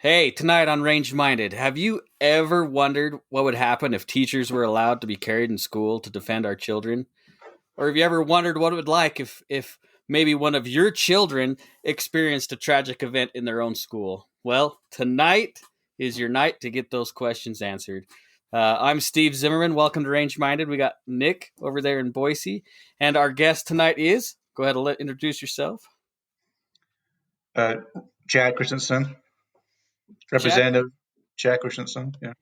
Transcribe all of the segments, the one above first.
Hey, tonight on Range Minded, have you ever wondered what would happen if teachers were allowed to be carried in school to defend our children? Or have you ever wondered what it would like if maybe one of your children experienced a tragic event in their own school? Well, tonight is your night to get those questions answered. I'm Steve Zimmerman. Welcome to Range Minded. We got Nick over there in Boise, and our guest tonight is. Go ahead and introduce yourself. Uh, Chad Christensen, Chad? Representative Chad Christensen. Yeah.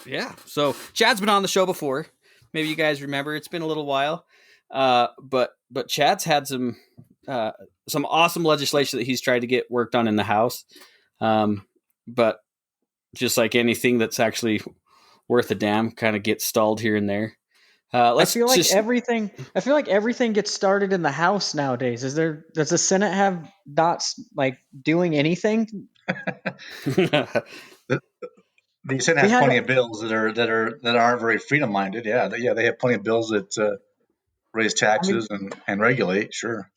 Yeah. So Chad's been on the show before. Maybe you guys remember. It's been a little while. But Chad's had some awesome legislation that he's tried to get worked on in the House. But just like anything that's actually worth a damn, kind of gets stalled here and there. I feel like everything gets started in the House nowadays. Does the Senate have dots like doing anything? the Senate has plenty of bills that aren't very freedom minded. Yeah, they have plenty of bills that raise taxes and regulate. Sure.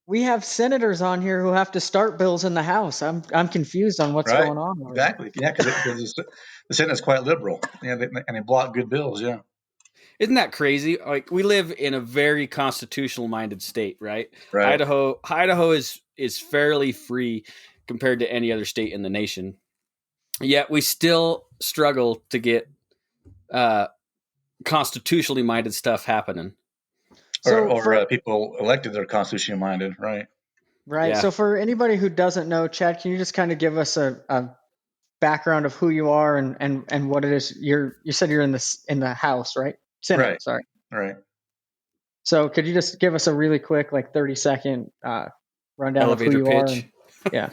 We have senators on here who have to start bills in the House. I'm confused on what's going on. Exactly. Yeah, because the Senate is quite liberal. Yeah, and they block good bills. Yeah. Isn't that crazy? Like, we live in a very constitutional minded state, right? Right. Idaho is fairly free compared to any other state in the nation. Yet we still struggle to get constitutionally minded stuff happening. Or people elected that are constitutionally minded, right? Right. Yeah. So for anybody who doesn't know, Chad, can you just kind of give us a background of who you are and what it is? You said you're in the House, right? Senate, right. Sorry. Right. So could you just give us a really quick, like 30-second rundown elevator of who you pitch? Are? Yeah.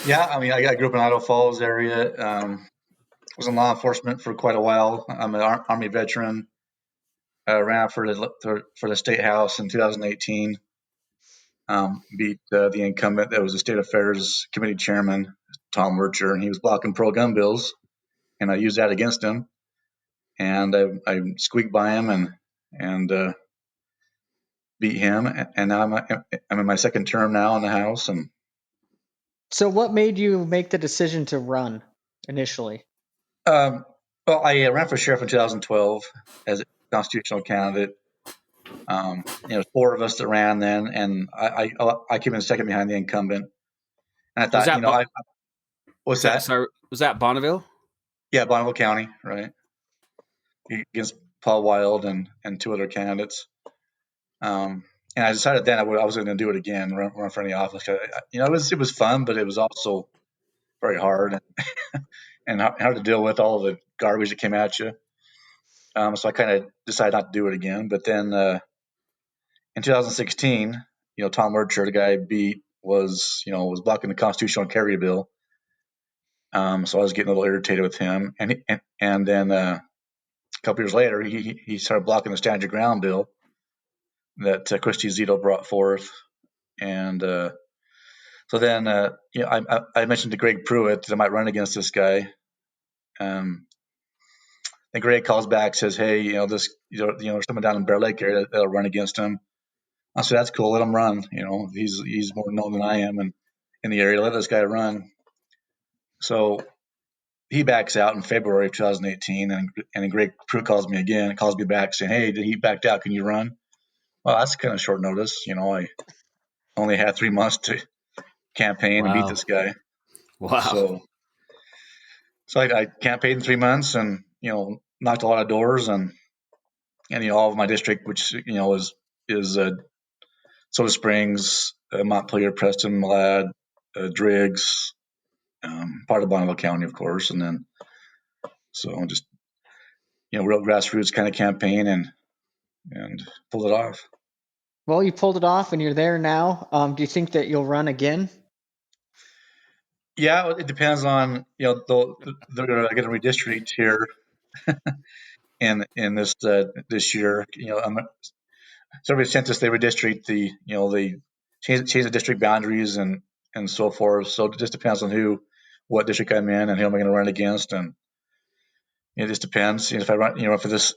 Yeah. I mean, I grew up in Idaho Falls area. Was in law enforcement for quite a while. I'm an Army veteran. Ran for the state house in 2018. Beat the incumbent that was the state affairs committee chairman, Tom Wercher, and he was blocking pro-gun bills, and I used that against him. And I squeaked by him and beat him. And now I'm in my second term now in the House. And so, what made you make the decision to run initially? Well, I ran for sheriff in 2012 as a constitutional candidate. There's four of us that ran then, and I came in second behind the incumbent. And I thought, what's that? Sorry, was that Bonneville? Yeah, Bonneville County, right? Against Paul Wild and two other candidates. And I decided then I was going to do it again, run for any office. It was fun, but it was also very hard and hard to deal with all of the garbage that came at you. So I kind of decided not to do it again. But then in 2016, Tom Wercher, the guy I beat, was blocking the constitutional carry bill. So I was getting a little irritated with him, and then a couple years later, he started blocking the stand your ground bill that Christy Zito brought forth, and so then I mentioned to Greg Pruitt that I might run against this guy. And Greg calls back, says, "Hey, there's someone down in Bear Lake area that'll run against him." I said, "That's cool. Let him run. He's more known than I am in the area. Let this guy run." So he backs out in February of 2018, and Greg Pruitt calls me back saying, "Hey, he backed out. Can you run?" Well, that's kind of short notice. I only had 3 months to campaign and beat this guy. Wow. So I campaigned in 3 months and, knocked a lot of doors and all of my district, which, is Soda Springs, Montpelier, Preston, Malad, Driggs, part of Bonneville County, of course. And then, so just, real grassroots kind of campaign and pulled it off. Well, you pulled it off and you're there now. Do you think that you'll run again? Yeah, it depends on, they're going to redistrict here in this year. So every census they redistrict they change the district boundaries and so forth. So it just depends on what district I'm in and who am I going to run against, and it just depends. If I run, for this,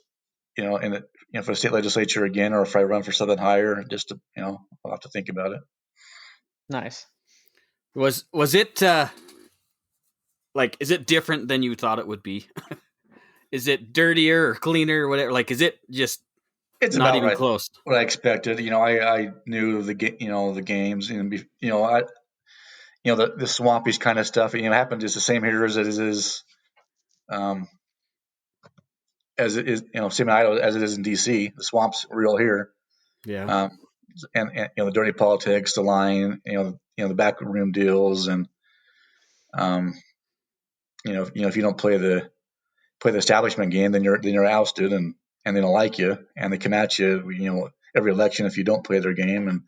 for the state legislature again, or if I run for something higher, just to, I'll have to think about it. Nice. Was it like, is it different than you thought it would be? Is it dirtier or cleaner or whatever? Like, is it just It's not about even right. close? What I expected. I knew the the games, and the swampy kind of stuff. Happens. It's the same here as it is. Um, as it is, same in Idaho as it is in DC. The swamp's real here. Yeah. And the dirty politics, the lying, the backroom deals, and if you don't play the establishment game, then you're ousted, and they don't like you, and they come at you, every election if you don't play their game. And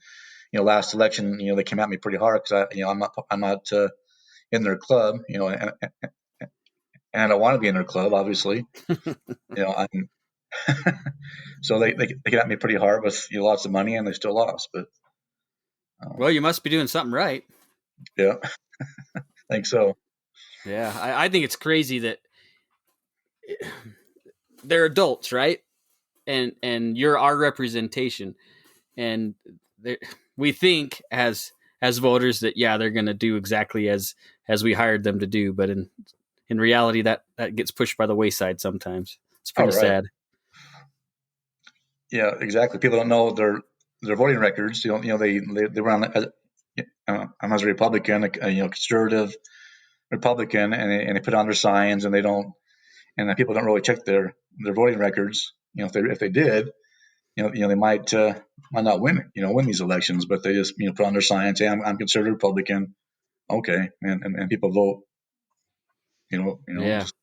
last election, they came at me pretty hard because I'm not in their club, and I don't want to be in their club, obviously. I'm so they came at me pretty hard with lots of money, and they still lost. But well, you must be doing something right. Yeah, I think so. Yeah, I think it's crazy that they're adults, right? And you're our representation, and we think as voters that they're going to do exactly as we hired them to do, but in reality that gets pushed by the wayside sometimes. It's pretty sad. Yeah, exactly. People don't know their voting records. They run. I'm as a Republican, a conservative Republican, and they put on their signs, and they don't. And people don't really check their voting records. If they did, they might not win these elections, but they just put on their signs, say I'm conservative Republican, okay, and people vote. Just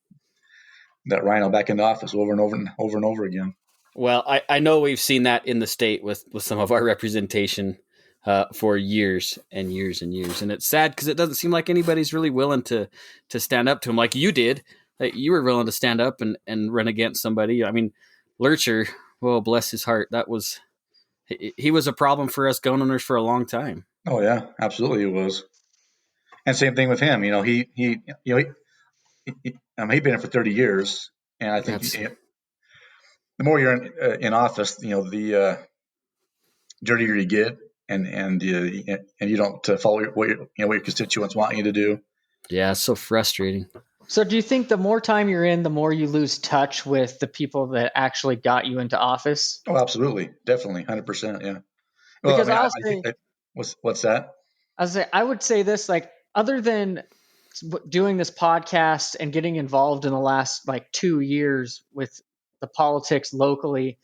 that rhino back into office over and over again. Well, I know we've seen that in the state with some of our representation for years and years and years, and it's sad because it doesn't seem like anybody's really willing to stand up to him like you did. Like you were willing to stand up and run against somebody. I mean, Lurcher, well, bless his heart, he was a problem for us gun owners for a long time. Oh yeah, absolutely, it was. And same thing with him. He'd been in for 30 years, and I think the more you're in office, the dirtier you get, and you don't follow what your constituents want you to do. Yeah, it's so frustrating. So do you think the more time you're in, the more you lose touch with the people that actually got you into office? Oh, absolutely. Definitely. 100%. Yeah. Well, because I think what's that? I would say this, like, other than doing this podcast and getting involved in the last 2 years with the politics locally,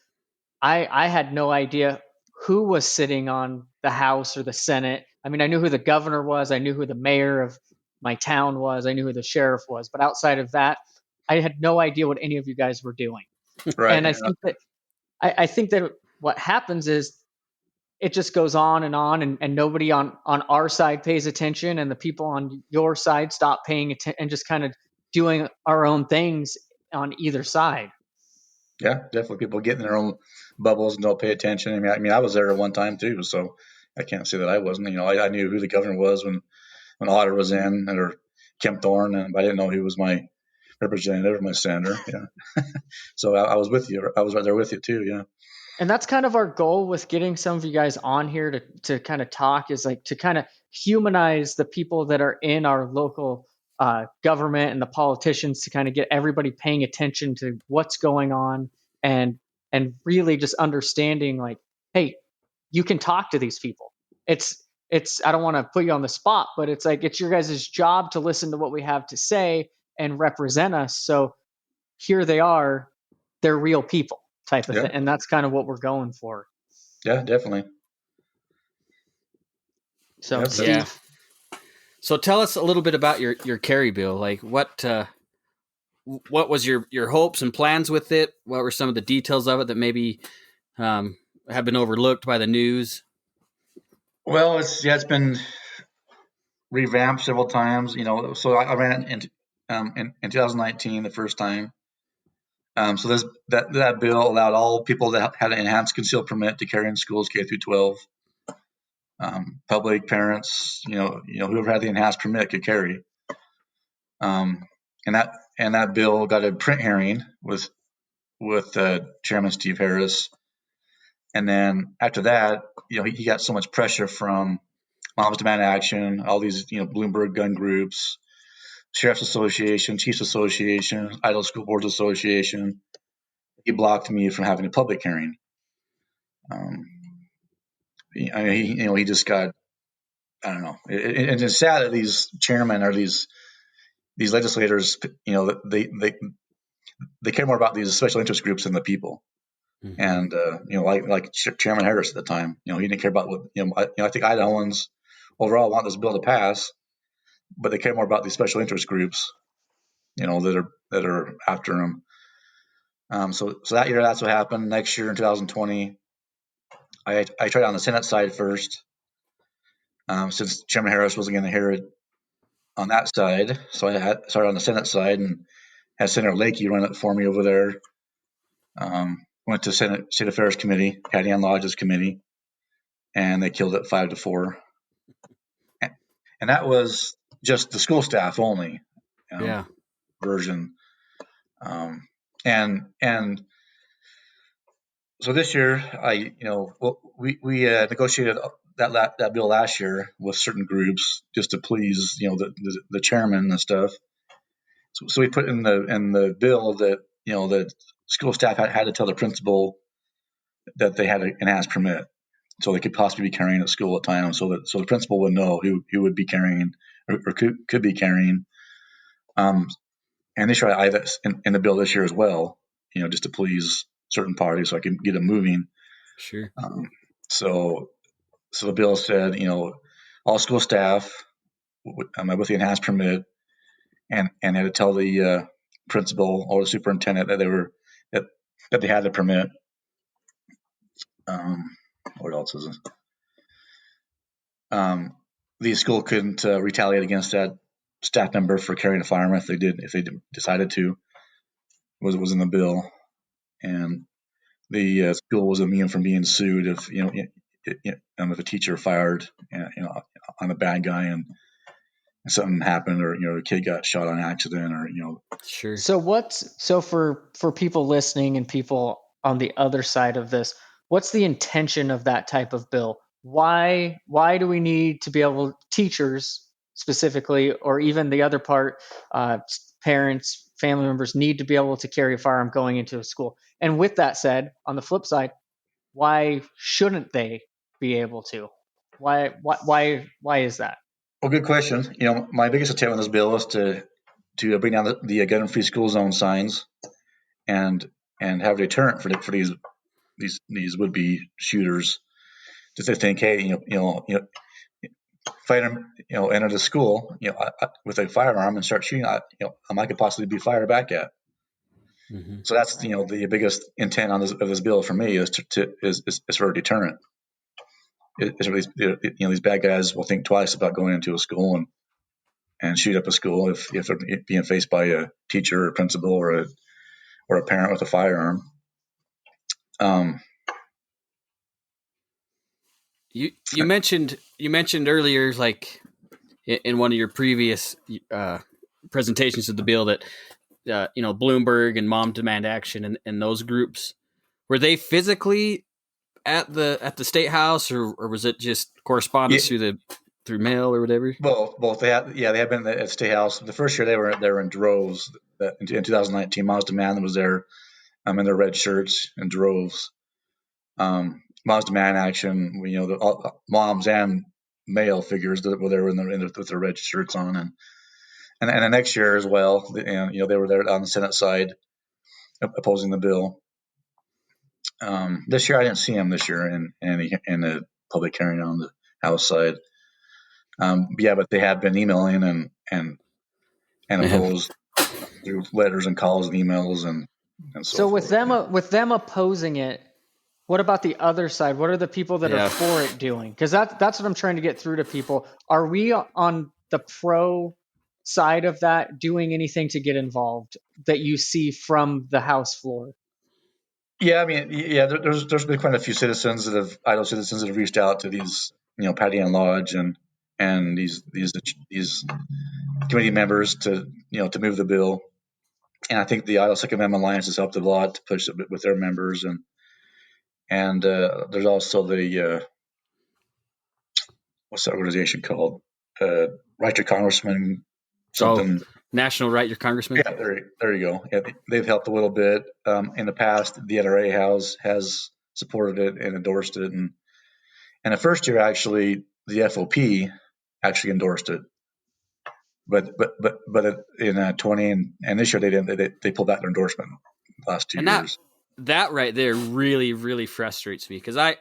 I had no idea who was sitting on the House or the Senate. I mean, I knew who the governor was. I knew who the mayor of my town was. I knew who the sheriff was. But outside of that, I had no idea what any of you guys were doing. Right. And I think that what happens is it just goes on, and nobody on our side pays attention, and the people on your side stop paying attention and just kind of doing our own things on either side. Yeah, definitely. People get in their own bubbles and don't pay attention. I mean, I was there at one time too, so I can't say that I wasn't. I knew who the governor was when Otter was in, or Kemp Thorne, and I didn't know he was my representative or my senator. Yeah. So I was with you. I was right there with you too. Yeah. And that's kind of our goal with getting some of you guys on here to kind of talk, is to kind of humanize the people that are in our local government and the politicians, to kind of get everybody paying attention to what's going on, and really just understanding, hey, you can talk to these people. It's I don't want to put you on the spot, but it's it's your guys' job to listen to what we have to say and represent us. So here they are, they're real people type of thing. And that's kind of what we're going for. Yeah, definitely. So Steve. So tell us a little bit about your carry bill. Like what was your hopes and plans with it? What were some of the details of it that maybe have been overlooked by the news? Well, it's been revamped several times. So I ran it in 2019 the first time. So that bill allowed all people that had an enhanced concealed permit to carry in schools K through 12. Public, parents, whoever had the enhanced permit could carry. And that bill got a print hearing with Chairman Steve Harris, and then after that, he got so much pressure from Moms Demand Action, all these Bloomberg gun groups, Sheriff's Association, Chiefs Association, Idaho School Boards Association. He blocked me from having a public hearing. He just got, I don't know. And it's sad that these chairmen or these legislators, they care more about these special interest groups than the people. Mm-hmm. And like Chairman Harris at the time, he didn't care about what I think Idahoans overall want this bill to pass, but they care more about these special interest groups, that are after them. So that year, that's what happened. Next year in 2020, I tried on the Senate side first, since Chairman Harris wasn't going to hear it on that side. So I started on the Senate side and had Senator Lakey run it for me over there. Went to State Affairs Committee, Patty Ann Lodge's committee, and they killed it 5-4. And that was just the school staff only version. And so this year, we negotiated that bill last year with certain groups just to please the chairman and stuff. So we put in the bill that that school staff had to tell the principal that they had an enhanced permit, so they could possibly be carrying at school at times, so the principal would know who would be carrying or could be carrying. And they tried I in the bill this year as well, just to please certain parties, so I can get it moving. Sure. So the bill said, all school staff with the enhanced permit, and had to tell the principal or the superintendent that they had the permit. What else is it? The school couldn't retaliate against that staff member for carrying a firearm if they decided to. Was in the bill, and the school was immune from being sued if if a teacher fired on a bad guy and something happened, or a kid got shot on accident, or Sure. So for people listening and people on the other side of this, what's the intention of that type of bill? Why do we need to be able, teachers specifically, or even the other part, parents, family members, need to be able to carry a firearm going into a school? And with that said, on the flip side, why shouldn't they be able to? Why is that? Well, good question. My biggest attempt on this bill is to bring down the gun-free school zone signs, and have a deterrent for these would-be shooters. Just to think, hey, fight them, enter the school, with a firearm and start shooting. I could possibly be fired back at. Mm-hmm. So that's the biggest intent of this bill for me is for a deterrent. These bad guys will think twice about going into a school and shoot up a school if they're being faced by a teacher or principal or a parent with a firearm. You mentioned earlier, like in one of your previous presentations of the bill, that Bloomberg and Mom Demand Action and those groups, were they physically at the State House, or was it just correspondence through mail or whatever? Both. They have been at State House. The first year they were in droves. In 2019, Mom's Demand was there, in their red shirts in droves. Mom's Demand Action, the moms and male figures that were there with their red shirts on, and the next year as well, and they were there on the Senate side opposing the bill. This year I didn't see them this year in the public hearing on the House side. But they have been emailing and opposed through letters and calls and emails and so with them opposing it, what about the other side? What are the people that are for it doing? Because that's what I'm trying to get through to people. Are we on the pro side of that doing anything to get involved that you see from the House floor? Yeah, there's been quite a few Idaho citizens that have reached out to these, Patty Ann Lodge and these committee members to move the bill. And I think the Idaho Second Amendment Alliance has helped a lot to push it with their members, and there's also the what's that organization called? Right to Congressman something. National Write-Your Congressman. Yeah, there you go. Yeah, they've helped a little bit in the past. The NRA has supported it and endorsed it, and the first year actually the FOP actually endorsed it, but in 20 and this year they didn't. They pulled back their endorsement the last 2 And years. that right there really, really frustrates me because I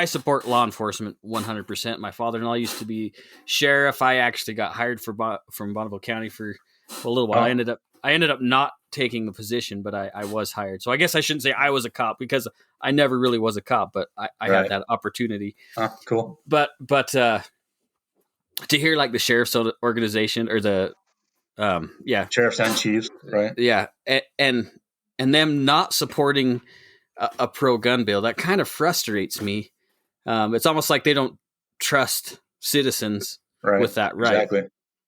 support law enforcement 100%. My father-in-law used to be sheriff. I actually got hired from Bonneville County for a little while. Oh. I ended up not taking the position, but I was hired. So I guess I shouldn't say I was a cop because I never really was a cop, but I had that opportunity. Cool. But to hear like the sheriff's organization or the sheriffs and chiefs, right? Yeah, and them not supporting a pro-gun bill, that kind of frustrates me. It's almost like they don't trust citizens with that right.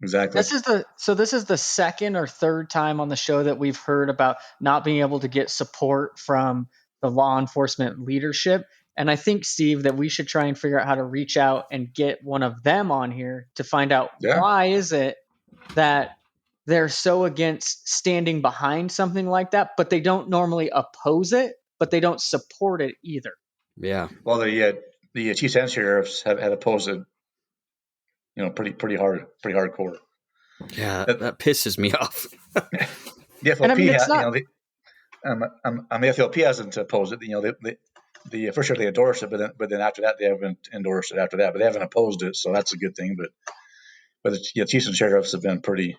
Exactly. This is the second or third time on the show that we've heard about not being able to get support from the law enforcement leadership. And I think, Steve, that we should try and figure out how to reach out and get one of them on here to find out why is it that they're so against standing behind something like that, but they don't normally oppose it, but they don't support it either. Yeah. Well, the chiefs and sheriffs have opposed it, pretty hardcore. Yeah, that pisses me off. The FLP, the FLP hasn't opposed it. The for sure they endorsed it, but then after that they haven't endorsed it after that, but they haven't opposed it, so that's a good thing. But the chiefs and sheriffs have been pretty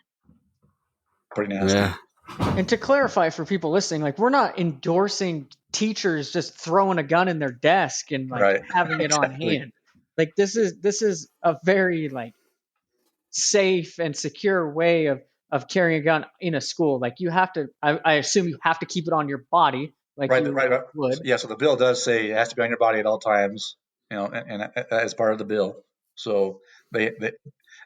nasty. Yeah. And to clarify for people listening, like we're not endorsing teachers just throwing a gun in their desk and having it on hand. Like this is a very safe and secure way of carrying a gun in a school. Like you have to, I assume you have to keep it on your body. Right. Would. Yeah. So the bill does say it has to be on your body at all times, and as part of the bill. So they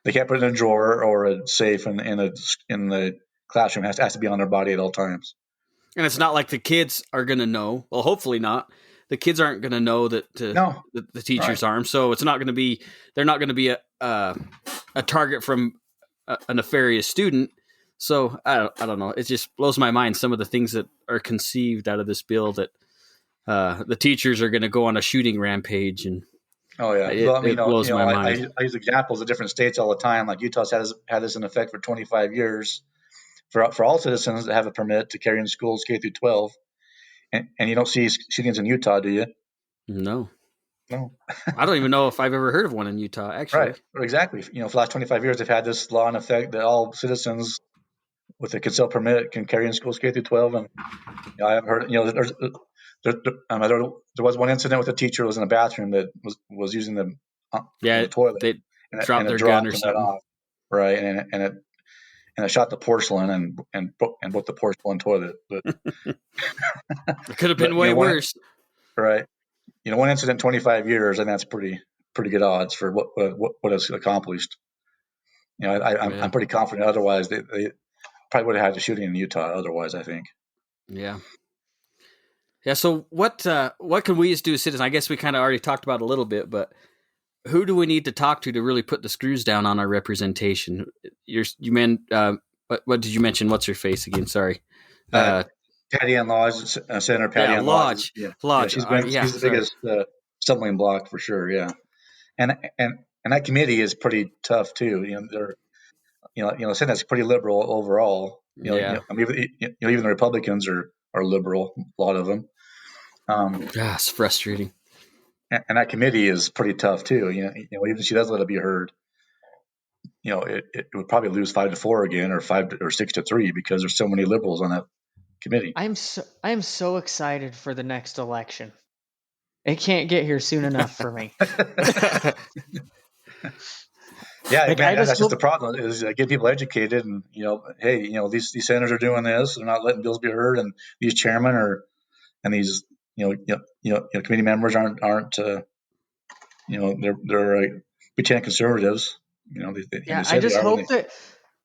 can't put it in a drawer or a safe in the classroom. It has to be on their body at all times. And it's not like the kids are going to know. Well, hopefully not. The kids aren't going to know that the teacher's armed. So it's not going to be. They're not going to be a target from a nefarious student. So I don't know. It just blows my mind some of the things that are conceived out of this bill that the teachers are going to go on a shooting rampage and. Oh yeah, it blows my mind. I use examples of different states all the time. Like Utah's had this in effect for 25 years for all citizens that have a permit to carry in schools K through 12, and you don't see shootings in Utah, do you? No. I don't even know if I've ever heard of one in Utah. Actually, right? Exactly. For the last 25 years, they've had this law in effect that all citizens with a concealed permit can carry in schools K through 12, and I haven't heard. There was one incident with a teacher who was in a bathroom that was using the toilet. They dropped their gun or something, off, right? And it shot the porcelain and broke the porcelain toilet. But it could have been way worse, right? One incident, 25 years, and that's pretty good odds for what is accomplished. I'm pretty confident. Otherwise, they probably would have had a shooting in Utah. Otherwise, I think. Yeah. Yeah. So what can we as do as citizens? I guess we kind of already talked about it a little bit, but who do we need to talk to really put the screws down on our representation? What did you mention? What's her face again? Sorry. Patty Ann Lodge, Senator Patty Ann Lodge. Lodge. She's the biggest stumbling block for sure. Yeah. And that committee is pretty tough too. The Senate's pretty liberal overall. Even the Republicans are liberal, a lot of them. It's frustrating. And that committee is pretty tough too. Even if she does let it be heard, it would probably lose 5-4 again, or 5 or 6-3, because there's so many liberals on that committee. I am so excited for the next election. It can't get here soon enough for me. Yeah, that's just the problem, is get people educated, and hey, these senators are doing this, they're not letting bills be heard, and these chairmen and these committee members aren't they're pretend conservatives.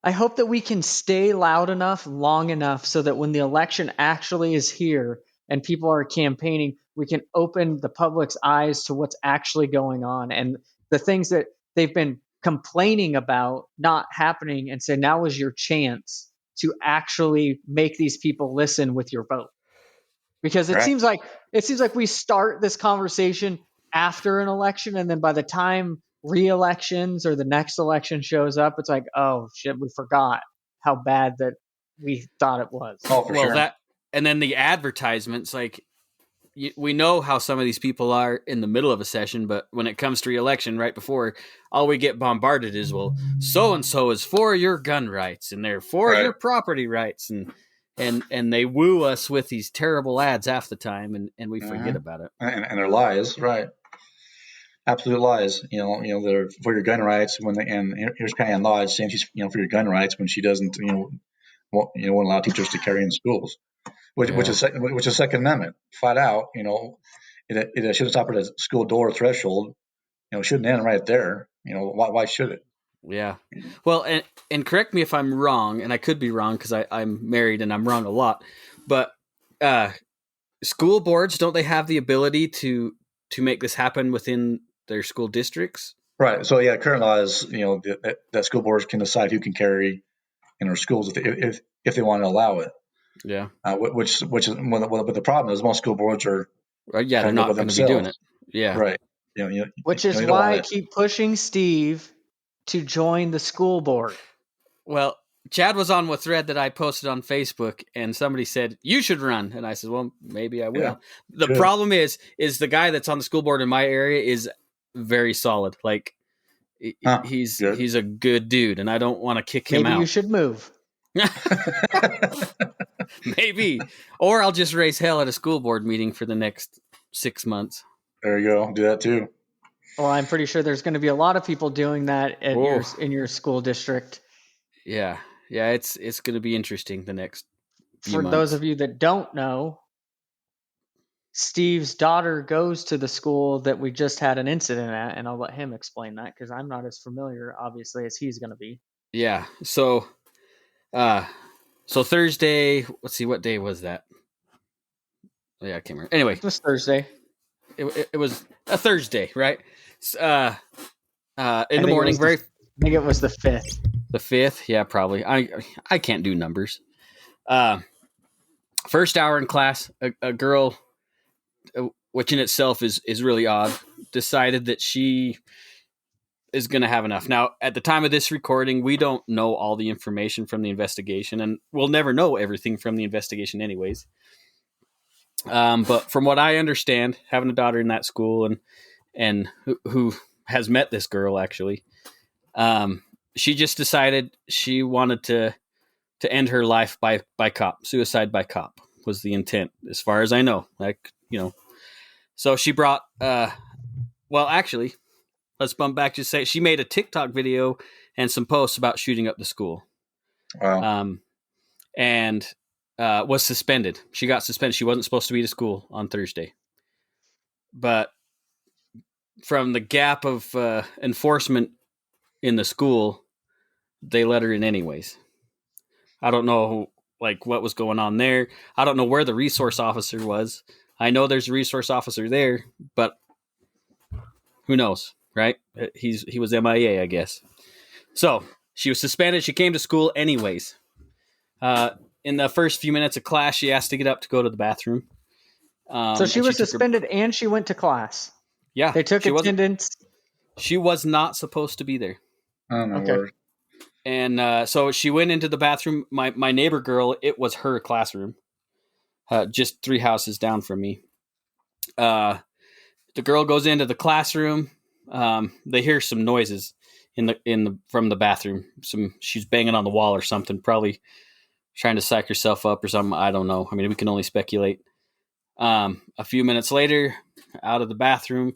I hope that we can stay loud enough long enough so that when the election actually is here and people are campaigning, we can open the public's eyes to what's actually going on and the things that they've been complaining about not happening and say, now is your chance to actually make these people listen with your vote. Because it Right. seems like we start this conversation after an election, and then by the time re-elections or the next election shows up, it's like, oh shit, we forgot how bad that we thought it was. Oh, for sure. That, and then the advertisements, like, we know how some of these people are in the middle of a session, but when it comes to re-election right before, all we get bombarded is, well, so-and-so is for your gun rights and they're for your property rights. And they woo us with these terrible ads half the time, and we forget about it. And they're lies, right? Absolute lies. They're for your gun rights and here's Patty Lodge saying she's for your gun rights when she doesn't won't allow teachers to carry in schools, which is Second Amendment, flat out. It should stop at a school door threshold. It shouldn't end right there. Why should it? Yeah. Well, and correct me if I'm wrong, and I could be wrong because I'm married and I'm wrong a lot, but school boards, don't they have the ability to make this happen within their school districts? Right. So current law is that school boards can decide who can carry in our schools if they want to allow it. Yeah. Which is but the problem is most school boards are they're not going to be doing it. Yeah. Right. Which is why I keep pushing Steve to join the school board. Well, Chad was on a thread that I posted on Facebook, and somebody said, you should run. And I said, well, maybe I will. Yeah, the problem is the guy that's on the school board in my area is very solid. Like, he's a good dude, and I don't want to kick him out. Maybe you should move. Maybe. Or I'll just raise hell at a school board meeting for the next 6 months. There you go. Do that too. Well, I'm pretty sure there's going to be a lot of people doing that in your school district. Yeah. Yeah, it's going to be interesting the next few months. For those of you that don't know, Steve's daughter goes to the school that we just had an incident at, and I'll let him explain that because I'm not as familiar, obviously, as he's going to be. Yeah. So Thursday, let's see, what day was that? Oh, yeah, I can't remember. Anyway. It was Thursday. It was a Thursday, right? In the morning, I think it was the 5th. The 5th, yeah, probably. I can't do numbers. First hour in class, a girl, which in itself is really odd, decided that she is going to have enough. Now, at the time of this recording, we don't know all the information from the investigation, and we'll never know everything from the investigation anyways. But from what I understand, having a daughter in that school and who has met this girl actually, she just decided she wanted to end her life by cop. Suicide by cop was the intent, as far as I know. So she brought. Well, actually, let's bump back to say she made a TikTok video and some posts about shooting up the school. Wow. And was suspended. She got suspended. She wasn't supposed to be to school on Thursday. But from the gap of enforcement in the school, they let her in anyways. I don't know what was going on there. I don't know where the resource officer was. I know there's a resource officer there, but who knows, right? He was MIA, I guess. So she was suspended. She came to school anyways. In the first few minutes of class, she asked to get up to go to the bathroom. So she was suspended and she went to class. Yeah. They took attendance. She was not supposed to be there. Oh, my word. And so she went into the bathroom. My neighbor girl, it was her classroom, just 3 houses down from me. The girl goes into the classroom. They hear some noises from the bathroom. She's banging on the wall or something, probably trying to psych herself up or something. I don't know. I mean, we can only speculate. A few minutes later, out of the bathroom,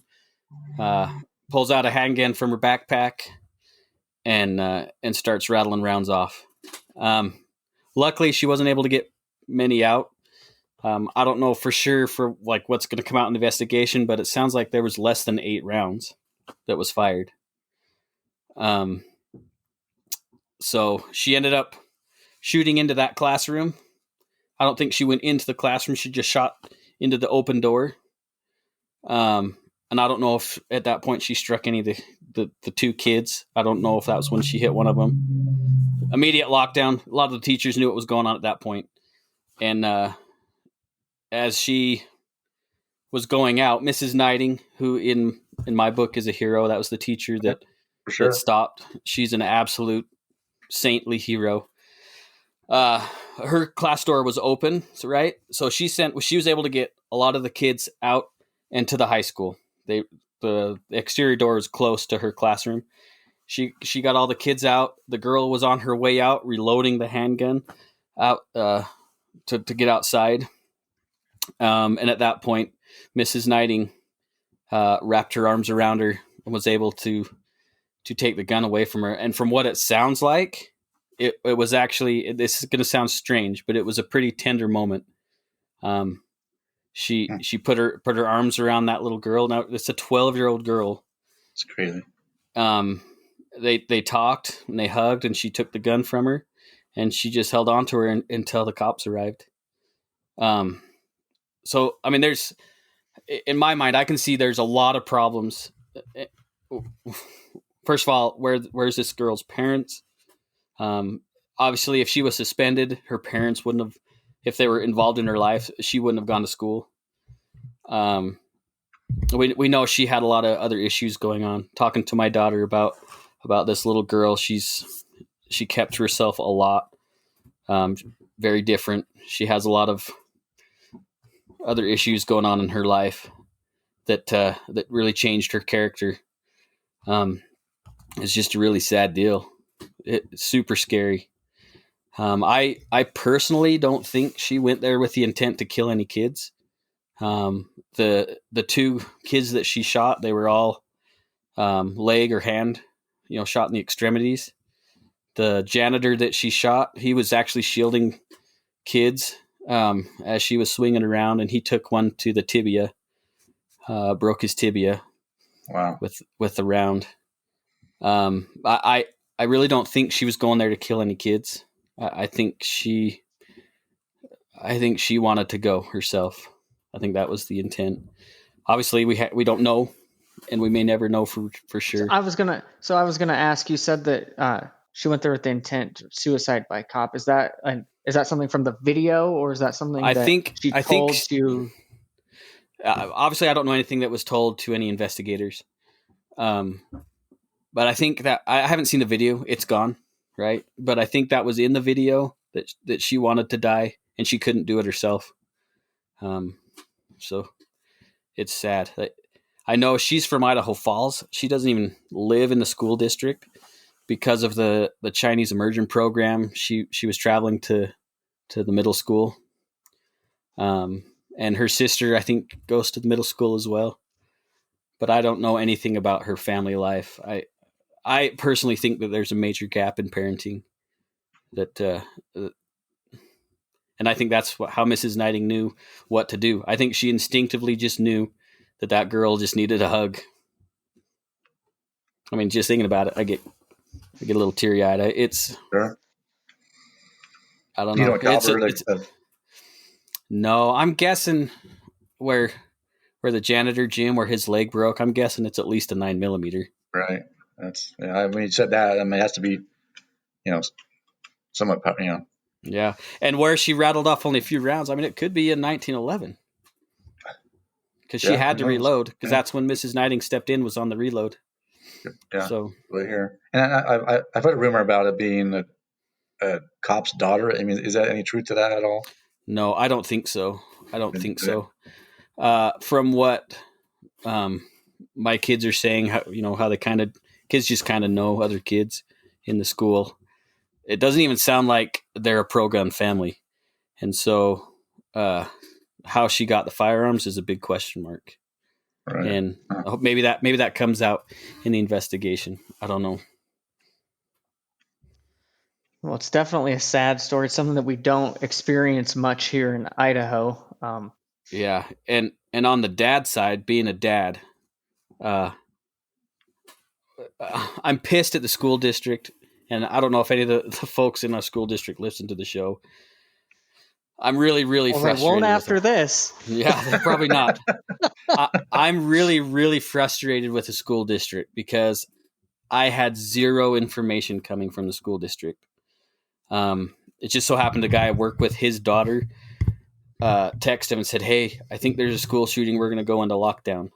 pulls out a handgun from her backpack and starts rattling rounds off. Luckily, she wasn't able to get many out. I don't know for sure for what's going to come out in the investigation, but it sounds like there was less than 8 rounds that was fired. So she ended up shooting into that classroom. I don't think she went into the classroom. She just shot into the open door. and I don't know if at that point she struck any of the two kids. I don't know if that was when she hit one of them. Immediate lockdown. A lot of the teachers knew what was going on at that point. And as she was going out, Mrs. Knighting, who in my book is a hero, that was the teacher that, For sure. that stopped. She's an absolute saintly hero. Her class door was open, right? So she was able to get a lot of the kids out and to the high school. The exterior door was close to her classroom. She got all the kids out. The girl was on her way out, reloading the handgun out to get outside. And at that point, Mrs. Knighting wrapped her arms around her and was able to take the gun away from her. And from what it sounds like, it was actually, this is going to sound strange, but it was a pretty tender moment. She put her arms around that little girl. Now it's a 12-year-old girl. It's crazy. They talked and they hugged, and she took the gun from her, and she just held on to her until the cops arrived. So I mean, in my mind, I can see there's a lot of problems. First of all, where's this girl's parents? Obviously, if she was suspended, her parents wouldn't have. If they were involved in her life, she wouldn't have gone to school. We know she had a lot of other issues going on. Talking to my daughter about this little girl, she kept to herself a lot. Very different. She has a lot of other issues going on in her life that really changed her character. It's just a really sad deal. It's super scary. I personally don't think she went there with the intent to kill any kids. The two kids that she shot, they were all leg or hand, shot in the extremities. The janitor that she shot, he was actually shielding kids as she was swinging around, and he took one to the tibia, broke his tibia. Wow. With the round. I really don't think she was going there to kill any kids. I think she wanted to go herself. I think that was the intent. Obviously, we don't know, and we may never know for sure. So I was gonna ask. You said that she went there with the intent, suicide by cop. Is that something from the video, or is that something she told you? Obviously, I don't know anything that was told to any investigators. But I think that I haven't seen the video. It's gone, right? But I think that was in the video that she wanted to die and she couldn't do it herself. So it's sad. I know she's from Idaho Falls. She doesn't even live in the school district because of the Chinese immersion program. She was traveling to the middle school. And her sister, I think, goes to the middle school as well. But I don't know anything about her family life. I personally think that there's a major gap in parenting. And I think that's how Mrs. Knighting knew what to do. I think she instinctively just knew that girl just needed a hug. I mean, just thinking about it, I get a little teary eyed. Sure. I don't know. No, I'm guessing where the janitor Jim, where his leg broke, I'm guessing it's at least a 9mm. Right. When you said that, it has to be, somewhat, Yeah. And where she rattled off only a few rounds, I mean, it could be in 1911. Because she had to reload, because that's when Mrs. Knighting stepped in, was on the reload. Yeah. So right here. And I've heard a rumor about it being a cop's daughter. I mean, is that any truth to that at all? No, I don't think so. So. From what my kids are saying, how they kids just kind of know other kids in the school. It doesn't even sound like they're a pro-gun family. And so how she got the firearms is a big question mark. Right. And I hope maybe that comes out in the investigation. I don't know. Well, it's definitely a sad story. It's something that we don't experience much here in Idaho. Yeah. And on the dad side, being a dad, I'm pissed at the school district, and I don't know if any of the folks in our school district listen to the show. I'm really, really Well, they frustrated. won't with after it. this. Yeah, probably not. I'm really, really frustrated with the school district because I had zero information coming from the school district. It just so happened the guy I work with, his daughter, texted him and said, "Hey, I think there's a school shooting. We're going to go into lockdown."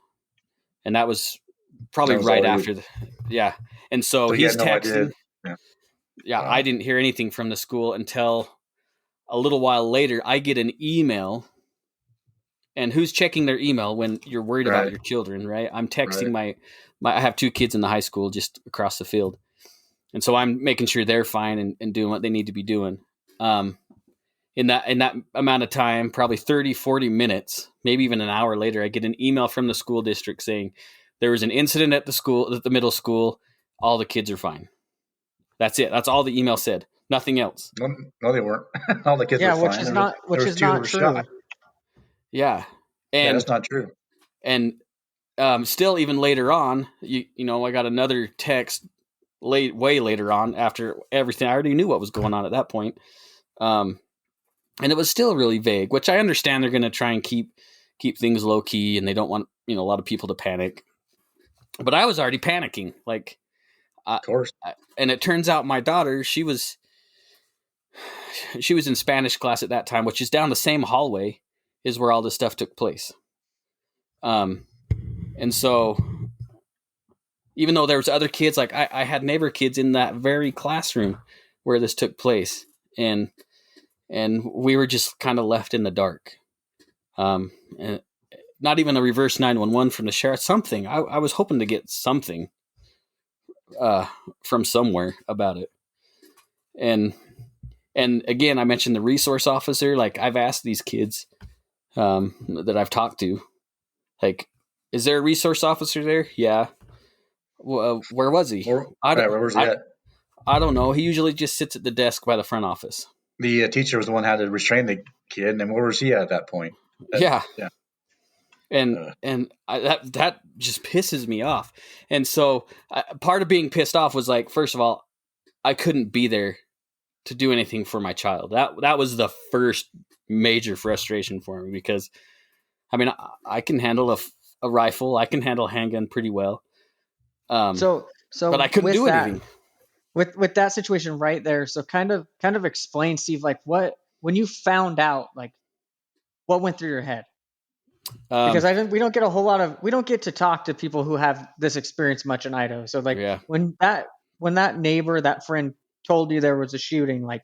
And that was probably right after yeah. And so he's texting. Yeah, wow. I didn't hear anything from the school until a little while later. I get an email. And who's checking their email when you're worried about your children, right? I'm texting my I have 2 kids in the high school just across the field. And so I'm making sure they're fine and doing what they need to be doing. In that amount of time, probably 30, 40 minutes, maybe even an hour later, I get an email from the school district saying there was an incident at the middle school. All the kids are fine. That's it. That's all the email said. Nothing else. No, they weren't. All the kids were fine. Which is not true. Yeah. And that's not true. And still, even later on, you know, I got another text way later on after everything. I already knew what was going on at that point. And it was still really vague, which I understand they're going to try and keep things low key, and they don't want, you know, a lot of people to panic. But I was already panicking, like, of course. And it turns out my daughter, she was in Spanish class at that time, which is down the same hallway is where all this stuff took place. And so even though there was other kids, like I had neighbor kids in that very classroom where this took place, and we were just kind of left in the dark. And not even a reverse 911 from the sheriff, something. I was hoping to get something from somewhere about it. And again, I mentioned the resource officer. Like, I've asked these kids that I've talked to, like, is there a resource officer there? Yeah. Well, where was he? Where was he at? I don't know. He usually just sits at the desk by the front office. The teacher was the one who had to restrain the kid, and where was he at that point? Yeah. And that just pisses me off. And so part of being pissed off was, like, first of all, I couldn't be there to do anything for my child. That was the first major frustration for me, because I mean, I can handle a rifle. I can handle a handgun pretty well. So but I couldn't do anything. With that situation right there. So kind of explain, Steve, like, when you found out, like, what went through your head? Because we don't get to talk to people who have this experience much in Idaho. So, like, when that neighbor, that friend told you there was a shooting, like,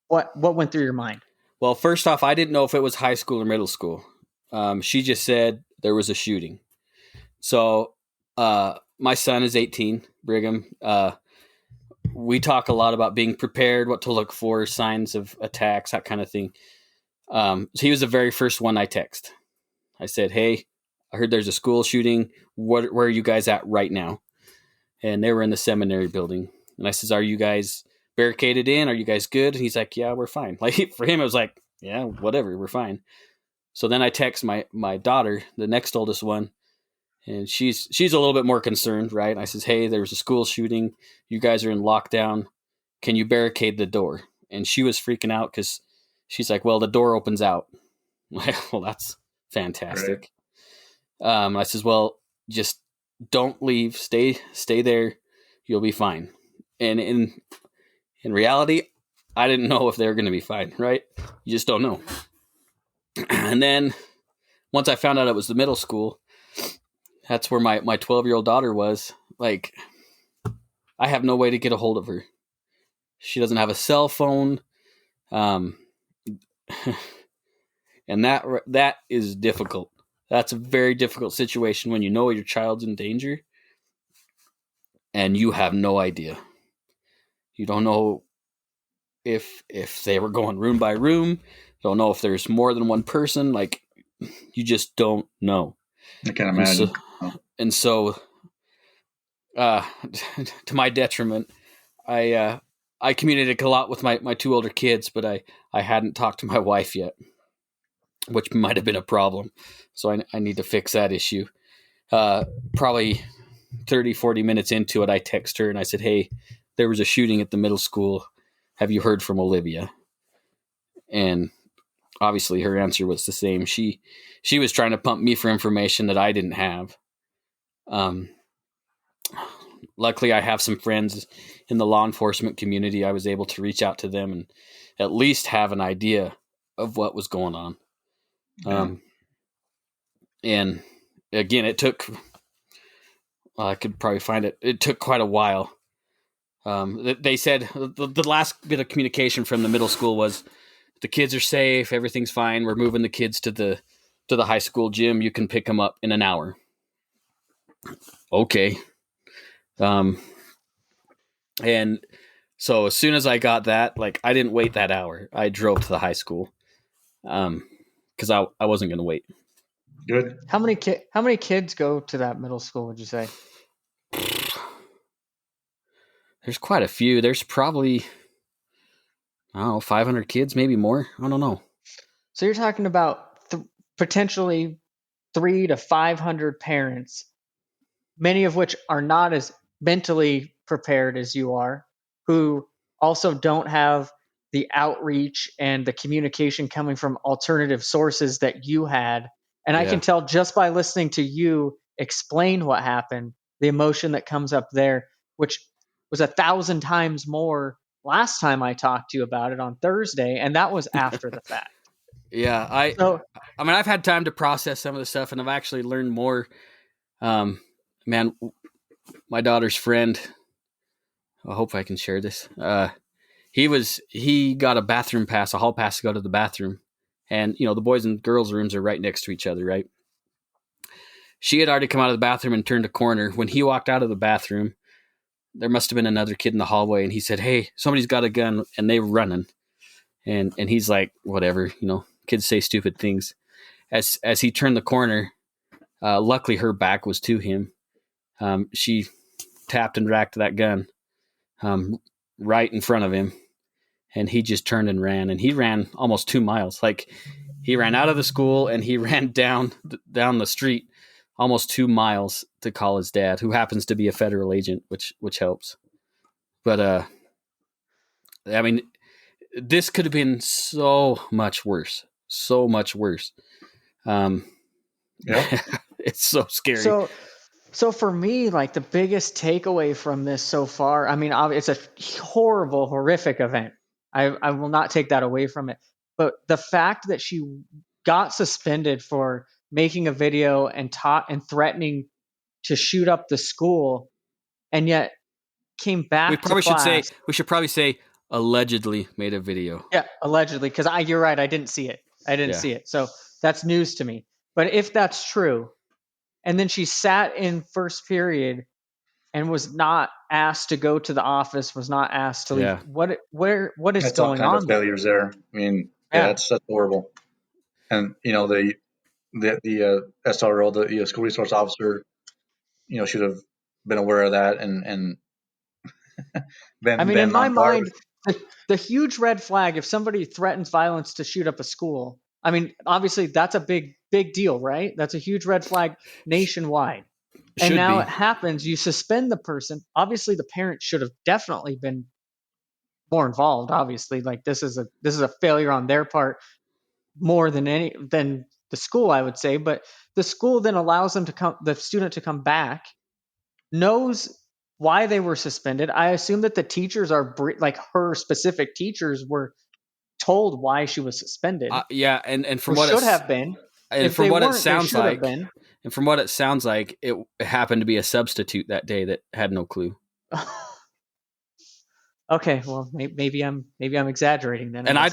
what went through your mind? Well, first off, I didn't know if it was high school or middle school. She just said there was a shooting. So my son is 18, Brigham. We talk a lot about being prepared, what to look for, signs of attacks, that kind of thing. So he was the very first one I text. I said, "Hey, I heard there's a school shooting. Where are you guys at right now?" And they were in the seminary building. And I says, "Are you guys barricaded in? Are you guys good?" And he's like, "Yeah, we're fine." Like, for him, it was like, "Yeah, whatever, we're fine." So then I text my daughter, the next oldest one, and she's a little bit more concerned, right? I says, "Hey, there was a school shooting. You guys are in lockdown. Can you barricade the door?" And she was freaking out because she's like, "Well, the door opens out." Well, that's fantastic. Right. I says, "Well, just don't leave. Stay there. You'll be fine." And in reality, I didn't know if they were going to be fine, right? You just don't know. And then once I found out it was the middle school, that's where my 12-year-old daughter was. Like, I have no way to get a hold of her. She doesn't have a cell phone. And that is difficult. That's a very difficult situation when you know your child's in danger and you have no idea. You don't know if they were going room by room. Don't know if there's more than one person. Like, you just don't know. I can't imagine. And so to my detriment, I communicated a lot with my 2 older kids, but I hadn't talked to my wife yet, which might have been a problem. So I need to fix that issue. Probably 30, 40 minutes into it, I text her and I said, "Hey, there was a shooting at the middle school. Have you heard from Olivia?" And obviously her answer was the same. She was trying to pump me for information that I didn't have. Luckily, I have some friends in the law enforcement community. I was able to reach out to them and at least have an idea of what was going on. Yeah. And again, it took, I could probably find it. It took quite a while. They said the last bit of communication from the middle school was the kids are safe. Everything's fine. We're moving the kids to the high school gym. You can pick them up in an hour. Okay. And so as soon as I got that, like, I didn't wait that hour. I drove to the high school. Cause I wasn't going to wait. Good. How many kids go to that middle school, would you say? There's quite a few. There's probably, I don't know, 500 kids, maybe more. I don't know. So you're talking about potentially 300 to 500 parents, many of which are not as mentally prepared as you are, who also don't have the outreach and the communication coming from alternative sources that you had. And I can tell just by listening to you explain what happened, the emotion that comes up there, which was 1,000 times more last time I talked to you about it on Thursday, and that was after the fact. Yeah, I mean, I've had time to process some of the stuff, and I've actually learned more. Man, my daughter's friend, I hope I can share this. He got a bathroom pass, a hall pass to go to the bathroom. And, the boys and girls' rooms are right next to each other, right? She had already come out of the bathroom and turned a corner. When he walked out of the bathroom, there must have been another kid in the hallway, and he said, "Hey, somebody's got a gun," and they were running. And he's like, whatever, kids say stupid things. As he turned the corner, luckily her back was to him. She tapped and racked that gun right in front of him, and he just turned and ran. And he ran almost 2 miles. Like, he ran out of the school and he ran down the street almost 2 miles to call his dad, who happens to be a federal agent, which helps. But I mean, this could have been so much worse. So much worse. Yeah. It's so scary. So for me, like, the biggest takeaway from this so far, I mean, it's a horrible, horrific event. I will not take that away from it. But the fact that she got suspended for making a video and threatening to shoot up the school, and yet came back we class. should probably say allegedly made a video. Yeah, allegedly, because you're right, I didn't see it. So that's news to me. But if that's true, and then she sat in first period and was not asked to go to the office, was not asked to leave. Yeah. What is That's going all kind on of failures there. I mean, that's horrible. And the SRO, the school resource officer, should have been aware of that and been. I mean, been in my on guard. mind, the huge red flag, if somebody threatens violence to shoot up a school, I mean, obviously that's a big deal, right? That's a huge red flag nationwide. And now it happens, you suspend the person. Obviously, the parents should have definitely been more involved. Obviously, like, this is a failure on their part more than the school, I would say. But the school then allows the student to come back, knows why they were suspended. I assume that the teachers like her specific teachers were told why she was suspended. Yeah, and from what should have been. And from what it sounds like, it happened to be a substitute that day that had no clue. Okay, well, maybe I'm exaggerating then. And I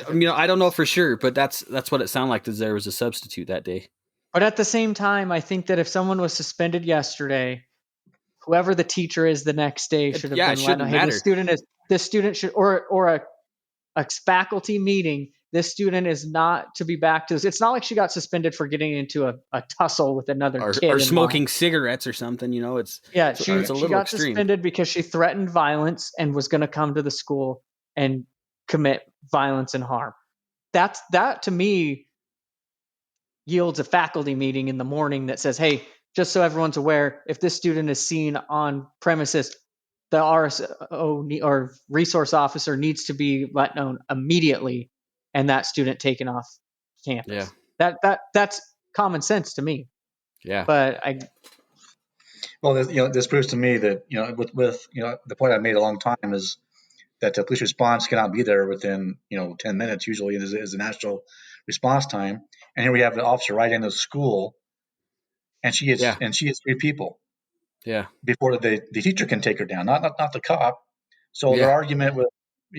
don't know for sure, but that's what it sounded like. Is there was a substitute that day. But at the same time, I think that if someone was suspended yesterday, whoever the teacher is the next day should have been let know. Hey, this student should, or a faculty meeting. This student is not to be back to this. It's not like she got suspended for getting into a tussle with another kid or smoking cigarettes or something. She got suspended because she threatened violence and was going to come to the school and commit violence and harm. That to me yields a faculty meeting in the morning that says, hey, just so everyone's aware, if this student is seen on premises, the RSO or resource officer needs to be let known immediately, and that student taken off campus. Yeah. That's common sense to me. Yeah. But Well, this proves to me that with the point I made a long time is that the police response cannot be there within 10 minutes. Usually, is the natural response time. And here we have the officer right in the school, and she hits Yeah. 3 people Yeah. before the teacher can take her down, not the cop. So their Yeah. argument with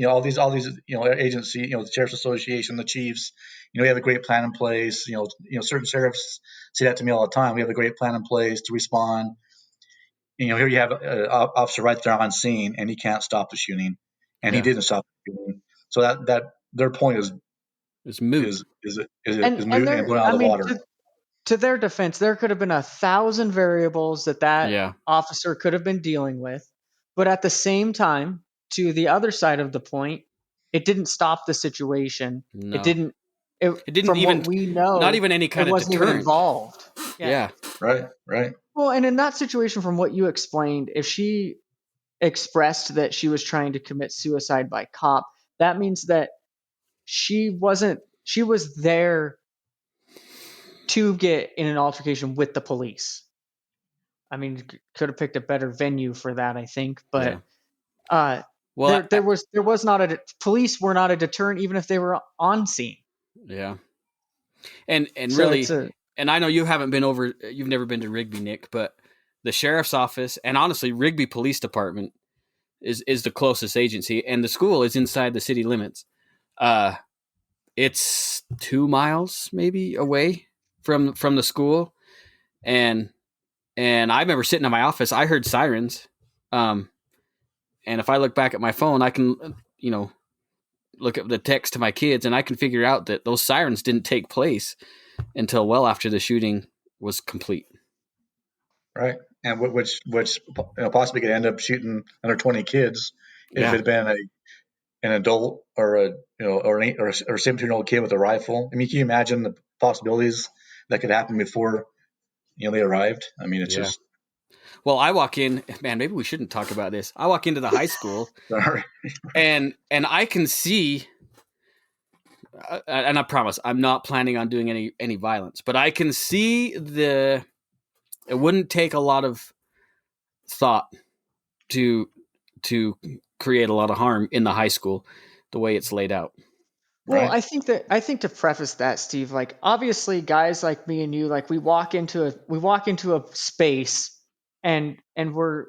all these agency, the sheriff's association, the chiefs, we have a great plan in place. Certain sheriffs say that to me all the time. We have a great plan in place to respond. Here you have an officer right there on scene, and he can't stop the shooting, and he Yeah. didn't stop the shooting. So that their point is It's moot. is and moot and there, blown out I of the mean, water. to their defense, there could have been 1,000 variables that Yeah. officer could have been dealing with, but at the same time, to the other side of the point, it didn't stop the situation. No. It didn't. It didn't from even. what we know, Not even any it kind of wasn't even deterrent. involved. Yeah. Right. Well, and in that situation, from what you explained, if she expressed that she was trying to commit suicide by cop, that means that she was there to get in an altercation with the police. I mean, could have picked a better venue for that, I think, but Well, there was not police were not a deterrent, even if they were on scene. Yeah. And So really, and I know you've never been to Rigby, Nick, but the sheriff's office and honestly, Rigby Police Department is the closest agency, and the school is inside the city limits. It's 2 miles maybe away from the school, and I remember sitting in my office. I heard sirens, and if I look back at my phone, I can look at the text to my kids, and I can figure out that those sirens didn't take place until well after the shooting was complete. Right. And which possibly could end up shooting under 20 kids if it had been an adult or a 17-year-old kid with a rifle. I mean, can you imagine the possibilities that could happen before they arrived? I mean, it's just. Well, I walk in, man, maybe we shouldn't talk about this. I walk into the high school and I can see, and I promise I'm not planning on doing any violence, but I can see it wouldn't take a lot of thought to create a lot of harm in the high school the way it's laid out. Well, Right. I think to preface that, Steve, like obviously guys like me and you, like we walk into a space and we're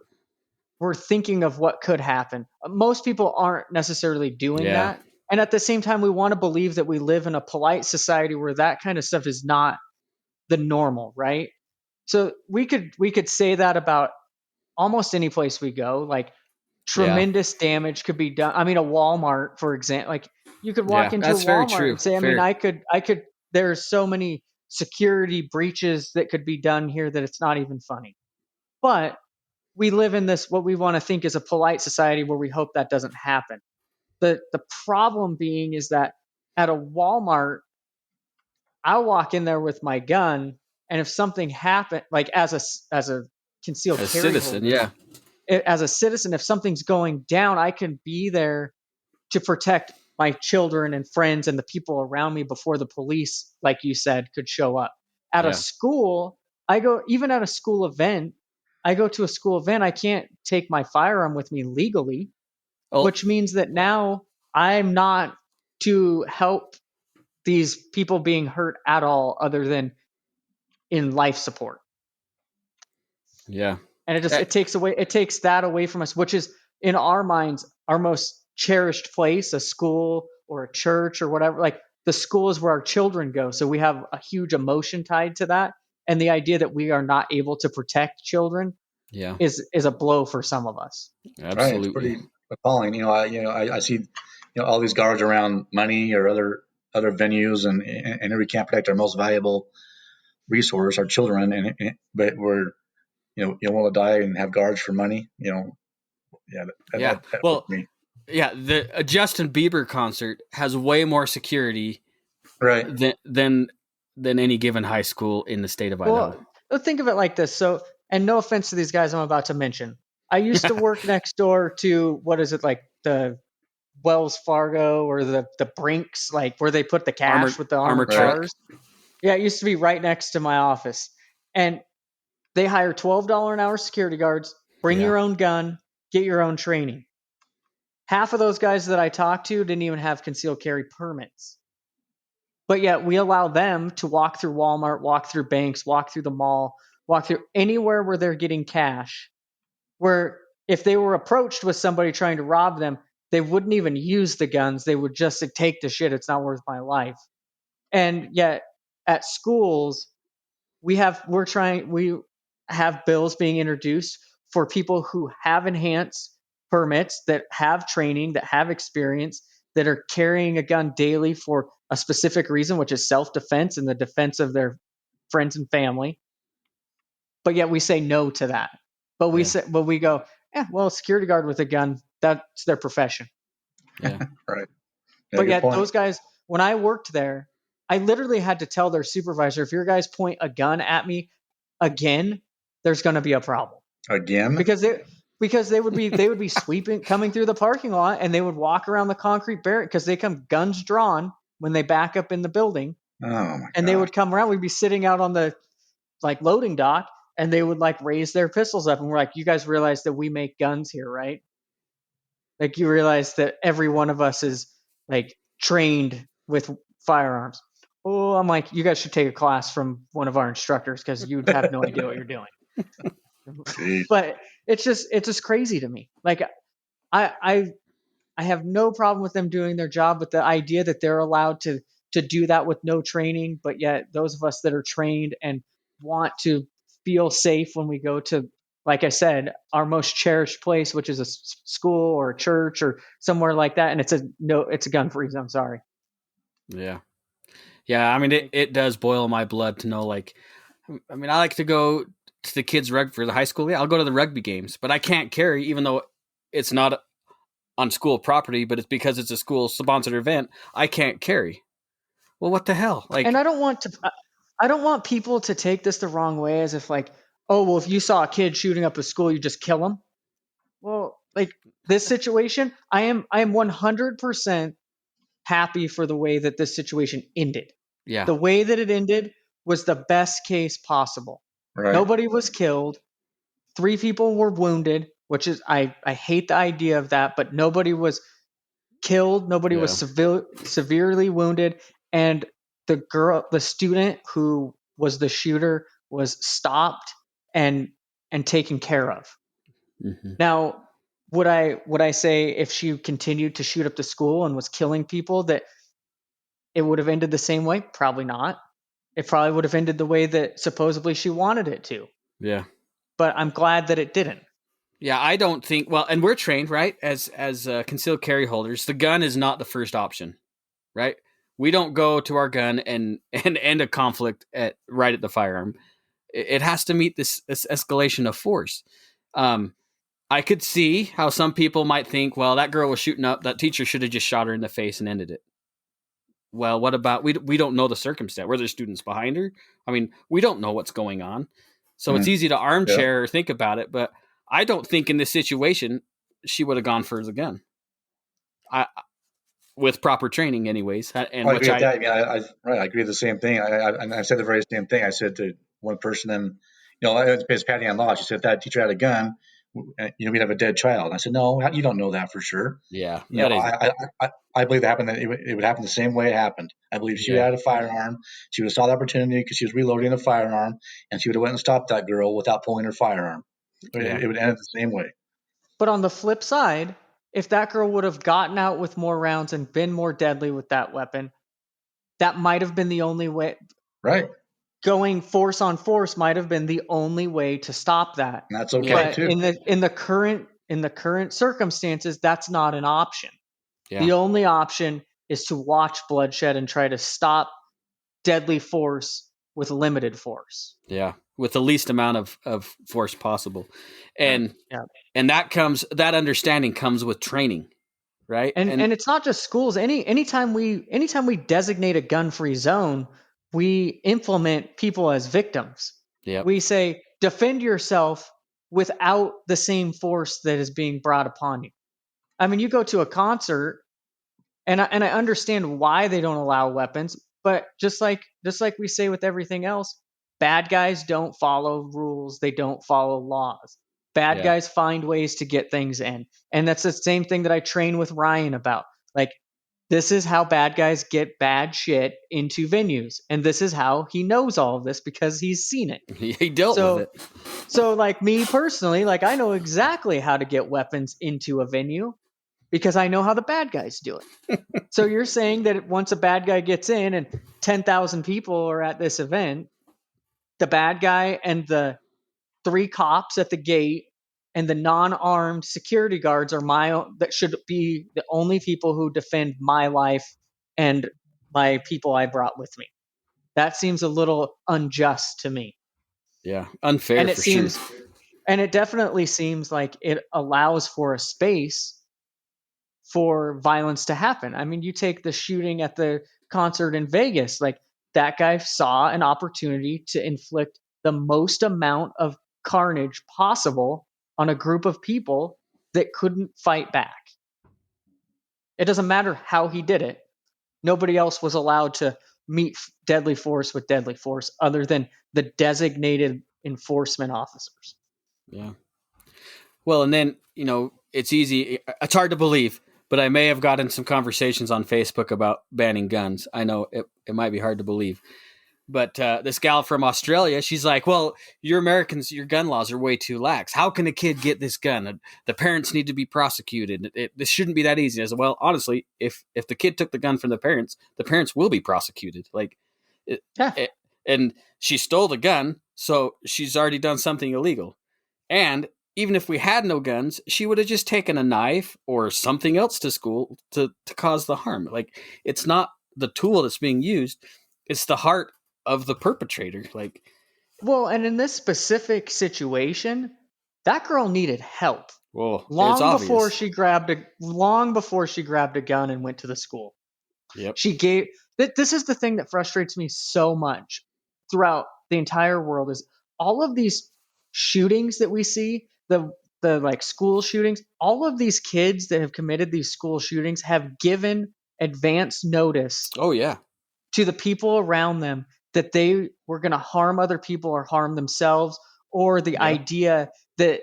thinking of what could happen. Most people aren't necessarily doing that. And at the same time, we want to believe that we live in a polite society where that kind of stuff is not the normal, right? So we could say that about almost any place we go. Like tremendous damage could be done. I mean, a Walmart, for example, like you could walk into a Walmart and say, I mean, I could, there's so many security breaches that could be done here that it's not even funny. But we live in this, what we want to think is a polite society where we hope that doesn't happen. The problem being is that at a Walmart, I'll walk in there with my gun, and if something happened, like as a concealed carry citizen, holder, as a citizen, if something's going down, I can be there to protect my children and friends and the people around me before the police, like you said, could show up. At a school, even at a school event, I go to a school event, I can't take my firearm with me legally, which means that now I'm not to help these people being hurt at all other than in life support. Yeah. And it takes that away from us, which is in our minds our most cherished place, a school or a church or whatever. Like the school is where our children go, so we have a huge emotion tied to that. And the idea that we are not able to protect children, is a blow for some of us. Absolutely, right. It's pretty appalling. I see all these guards around money or other venues, and we can't protect our most valuable resource, our children, but we're you want to die and have guards for money. The Justin Bieber concert has way more security, right, than any given high school in the state of Idaho. Well, think of it like this. So, and no offense to these guys I'm about to mention, I used to work next door to, what is it, like the Wells Fargo or the Brinks, like where they put the cash with the armored truck. cars. Yeah, it used to be right next to my office. And they hire $12 an hour security guards, bring your own gun, get your own training. Half of those guys that I talked to didn't even have concealed carry permits. But yet we allow them to walk through Walmart, walk through banks, walk through the mall, walk through anywhere where they're getting cash, where if they were approached with somebody trying to rob them, they wouldn't even use the guns. They would just say, take the shit. It's not worth my life. And yet at schools, we have bills being introduced for people who have enhanced permits, that have training, that have experience, that are carrying a gun daily for a specific reason, which is self-defense and the defense of their friends and family. But yet we say no to that. But we go, well, a security guard with a gun, that's their profession. Yeah. Right. Yeah, But yet point. those guys, when I worked there, I literally had to tell their supervisor, if your guys point a gun at me again, there's going to be a problem. Again? Because they would be sweeping, coming through the parking lot, and they would walk around the concrete barrier because they come guns drawn when they back up in the building. Oh my God. And they would come around. We'd be sitting out on the loading dock, and they would raise their pistols up, and we're like, you guys realize that we make guns here, right? You realize that every one of us is trained with firearms. Oh, I'm like, you guys should take a class from one of our instructors because you have no idea what you're doing. But it's just crazy to me. I have no problem with them doing their job, but the idea that they're allowed to do that with no training, but yet those of us that are trained and want to feel safe when we go to, like I said, our most cherished place, which is a school or a church or somewhere like that, and it's a gun-free zone. Sorry. Yeah. I mean, it does boil my blood to know. I like to go to the kids' rugby for the high school. Yeah, I'll go to the rugby games, but I can't carry, even though it's not on school property, but it's because it's a school sponsored event. I can't carry. Well, what the hell? And I don't want people to take this the wrong way, as if oh, well, if you saw a kid shooting up a school, you just kill him. Well, this situation, I am 100% happy for the way that this situation ended. Yeah. The way that it ended was the best case possible. Right. Nobody was killed. 3 people were wounded, which is, I hate the idea of that, but nobody was killed. Nobody was severely wounded. And the student who was the shooter was stopped and taken care of. Mm-hmm. Now, would I say if she continued to shoot up the school and was killing people that it would have ended the same way? Probably not. It probably would have ended the way that supposedly she wanted it to. Yeah. But I'm glad that it didn't. Yeah, I don't think, and we're trained, right? As concealed carry holders, the gun is not the first option, right? We don't go to our gun and end a conflict right at the firearm. It has to meet this escalation of force. I could see how some people might think, well, that girl was shooting up, that teacher should have just shot her in the face and ended it. Well, what about, we don't know the circumstance. Were there students behind her? I mean, we don't know what's going on. So it's easy to armchair or think about it, but I don't think in this situation she would have gone for the gun. With proper training anyways. And I agree with that. I mean, I agree with the same thing. I said the very same thing. I said to one person, and it's patting on law. She said, if that teacher had a gun, we'd have a dead child. And I said, no, you don't know that for sure. Yeah. I believe that happened. That it would happen the same way it happened. I believe she had a firearm. She would have saw the opportunity because she was reloading a firearm, and she would have went and stopped that girl without pulling her firearm. It would end the same way. But on the flip side, if that girl would have gotten out with more rounds and been more deadly with that weapon, that might have been the only way. Right. Going force on force might have been the only way to stop that. And that's okay too. In the current circumstances, that's not an option. Yeah. The only option is to watch bloodshed and try to stop deadly force with limited force. Yeah, with the least amount of force possible. And that understanding comes with training, right? And it's not just schools. Anytime we designate a gun-free zone, we implement people as victims. Yeah. We say defend yourself without the same force that is being brought upon you. I mean, you go to a concert And I understand why they don't allow weapons, but just like we say with everything else, bad guys don't follow rules, they don't follow laws. Bad Yeah. guys find ways to get things in. And that's the same thing that I train with Ryan about. Like, this is how bad guys get bad shit into venues. And this is how he knows all of this because he's seen it. He dealt with it. So like me personally, like I know exactly how to get weapons into a venue because I know how the bad guys do it. So you're saying that once a bad guy gets in and 10,000 people are at this event, the bad guy and the 3 cops at the gate and the non-armed security guards are that should be the only people who defend my life and my people I brought with me. That seems a little unjust to me. Yeah, unfair And it for seems, sure. and it definitely seems like it allows for a space for violence to happen. I mean, you take the shooting at the concert in Vegas, like that guy saw an opportunity to inflict the most amount of carnage possible on a group of people that couldn't fight back. It doesn't matter how he did it. Nobody else was allowed to meet deadly force with deadly force other than the designated enforcement officers. Yeah. Well, and then, it's easy. It's hard to believe, but I may have gotten some conversations on Facebook about banning guns. I know it might be hard to believe. But this gal from Australia, she's like, well, you're Americans, your gun laws are way too lax. How can a kid get this gun? The parents need to be prosecuted. This shouldn't be that easy. I said, well, honestly, if the kid took the gun from the parents will be prosecuted. And she stole the gun, so she's already done something illegal. And even if we had no guns, she would have just taken a knife or something else to school to cause the harm. Like, it's not the tool that's being used, it's the heart of the perpetrator. Like, well, and in this specific situation, that girl needed help. well, long before she grabbed a gun and went to the school. Yep. This is the thing that frustrates me so much throughout the entire world is all of these shootings that we see, the like school shootings, all of these kids that have committed these school shootings have given advance notice Oh yeah. to the people around them that they were going to harm other people or harm themselves, or the idea that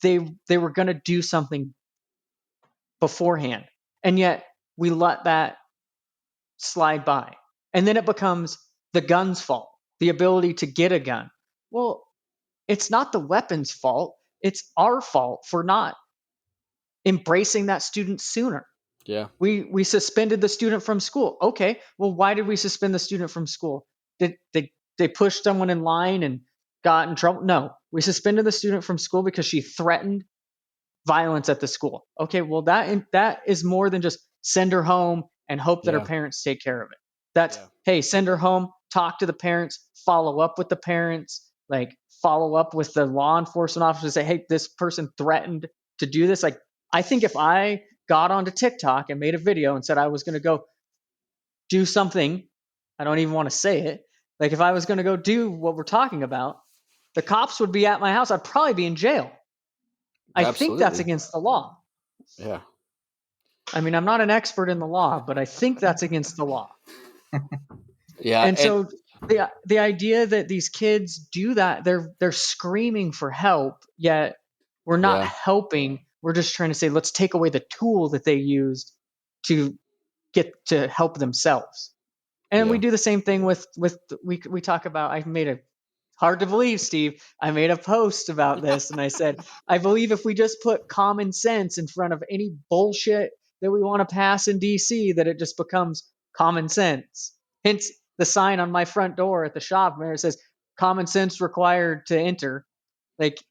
they were going to do something beforehand. And yet we let that slide by. And then it becomes the gun's fault, the ability to get a gun. Well, it's not the weapon's fault. It's our fault for not embracing that student sooner. Yeah. We suspended the student from school. Okay, well, why did we suspend the student from school? Did they push someone in line and got in trouble? No, we suspended the student from school because she threatened violence at the school. Okay, well, that is more than just send her home and hope that her parents take care of it. That's hey, send her home, talk to the parents, follow up with the parents, like follow up with the law enforcement officers, say, hey, this person threatened to do this. Like, I think if I got onto TikTok and made a video and said I was going to go do something, I don't even want to say it. Like, if I was going to go do what we're talking about, the cops would be at my house. I'd probably be in jail. I think that's against the law. Yeah. I mean, I'm not an expert in the law, but I think that's against the law. Yeah. And so the idea that these kids do that, they're screaming for help, yet we're not helping. We're just trying to say, let's take away the tool that they used to get to help themselves. And we do the same thing with we talk about, I made a hard to believe, Steve, I made a post about this and I said, I believe if we just put common sense in front of any bullshit that we want to pass in DC, that it just becomes common sense. Hence the sign on my front door at the shop where it says common sense required to enter. Like,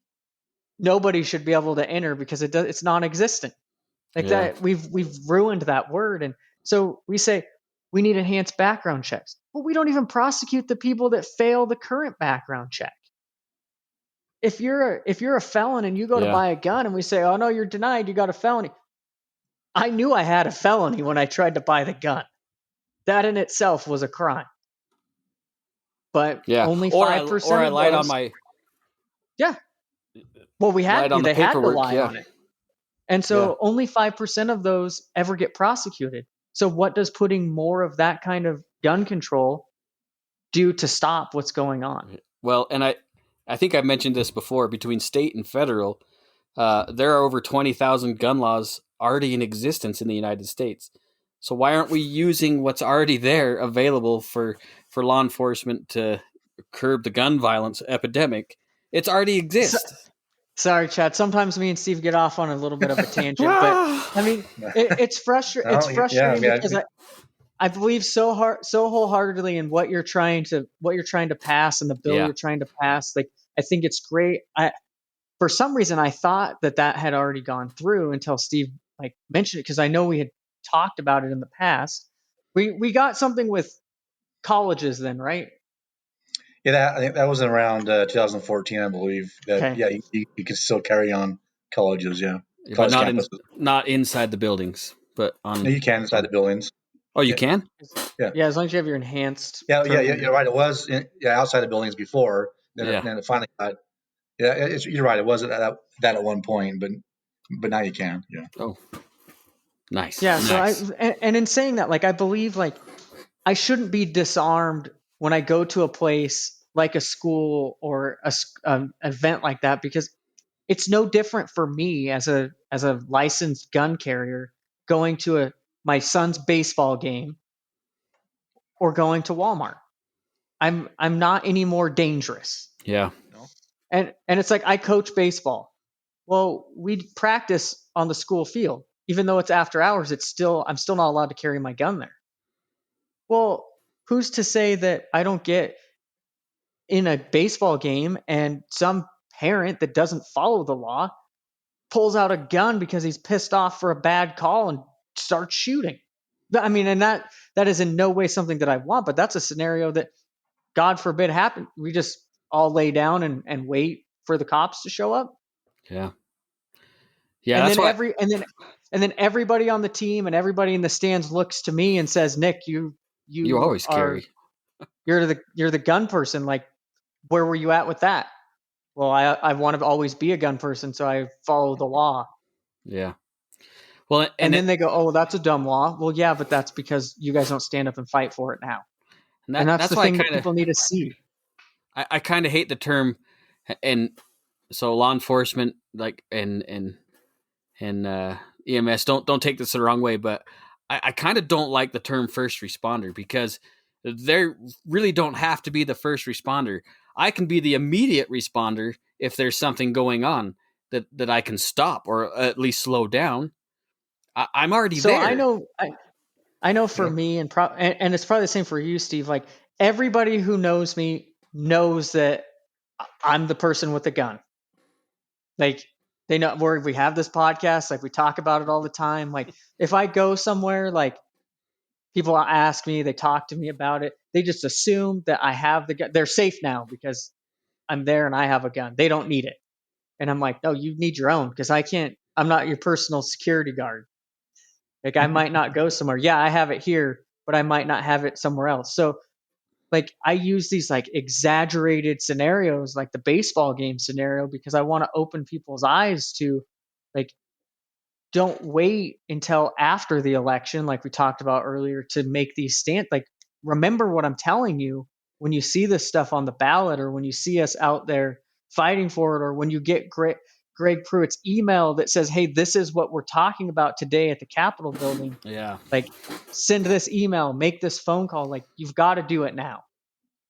nobody should be able to enter because it's non-existent. Like that, we've ruined that word. And so we say we need enhanced background checks. Well, we don't even prosecute the people that fail the current background check. If you're a felon and you go to buy a gun and we say, oh no, you're denied, you got a felony. I knew I had a felony when I tried to buy the gun. That in itself was a crime. But only 5% or I of lied those, on my well, they had to lie on it. And so only 5% of those ever get prosecuted. So what does putting more of that kind of gun control do to stop what's going on? Well, and I think I mentioned this before, between state and federal, there are over 20,000 gun laws already in existence in the United States. So why aren't we using what's already there available for law enforcement to curb the gun violence epidemic? It's already exists. Sorry, Chad. Sometimes me and Steve get off on a little bit of a tangent, but I mean, it's frustrating. No, It's frustrating yeah, I mean, because I believe so wholeheartedly in what you're trying to pass and the bill Yeah. you're trying to pass. Like, I think it's great. For some reason, I thought that had already gone through until Steve mentioned it, because I know we had talked about it in the past. We got something with colleges then, right? Yeah, I think that was around 2014, I believe. That Okay. yeah, you can still carry on colleges, yeah, But college campuses. not inside the buildings, but No, on. you can inside the buildings. Oh, you Yeah, can? yeah, Yeah, as long as you have your enhanced yeah. permit. You're right. It was outside the buildings before. Yeah. Then it finally got. Yeah, you're right. It was that at one point, but now you can. Yeah. Oh, nice. Yeah. So Nice. and in saying that, I believe I shouldn't be disarmed when I go to a place like a school or a event like that, because it's no different for me as a licensed gun carrier going to my son's baseball game or going to Walmart. I'm not any more dangerous. Yeah. No. And it's like, I coach baseball. Well, we practice on the school field. Even though it's after hours, I'm still not allowed to carry my gun there. Well, who's to say that I don't get in a baseball game and some parent that doesn't follow the law pulls out a gun because he's pissed off for a bad call and starts shooting? I mean, and that is in no way something that I want, but that's a scenario that, God forbid, happen. We just all lay down and wait for the cops to show up. Yeah. Yeah. And That's then why. and then everybody on the team and everybody in the stands looks to me and says, "Nick, You always carry. you're the gun person. Like, where were you at with that?" Well, I want to always be a gun person, so I follow the law. Yeah. Well, And then they go, "Oh, well, that's a dumb law." Well, yeah, but that's because you guys don't stand up and fight for it now. And that's the why thing that people need to see. I kind of hate the term, and so law enforcement, and EMS, don't take this the wrong way, but I kind of don't like the term first responder, because they really don't have to be the first responder. I can be the immediate responder if there's something going on that I can stop or at least slow down. I'm already So there. I know for me, and it's probably the same for you, Steve. Like, everybody who knows me knows that I'm the person with the gun. Like, they know where we have this podcast. Like, we talk about it all the time. Like, if I go somewhere, like, people ask me, they talk to me about it. They just assume that I have the gun. They're safe now because I'm there and I have a gun. They don't need it. And I'm like, no, you need your own, because I'm not your personal security guard. Like, I might not go somewhere. Yeah, I have it here, but I might not have it somewhere else. So, like, I use these exaggerated scenarios, like the baseball game scenario, because I want to open people's eyes to, like, don't wait until after the election, like we talked about earlier, to make these stand. Like, remember what I'm telling you when you see this stuff on the ballot, or when you see us out there fighting for it, or when you get Greg Pruitt's email that says, "Hey, this is what we're talking about today at the Capitol building." Yeah. Like, send this email, make this phone call. Like, you've got to do it now.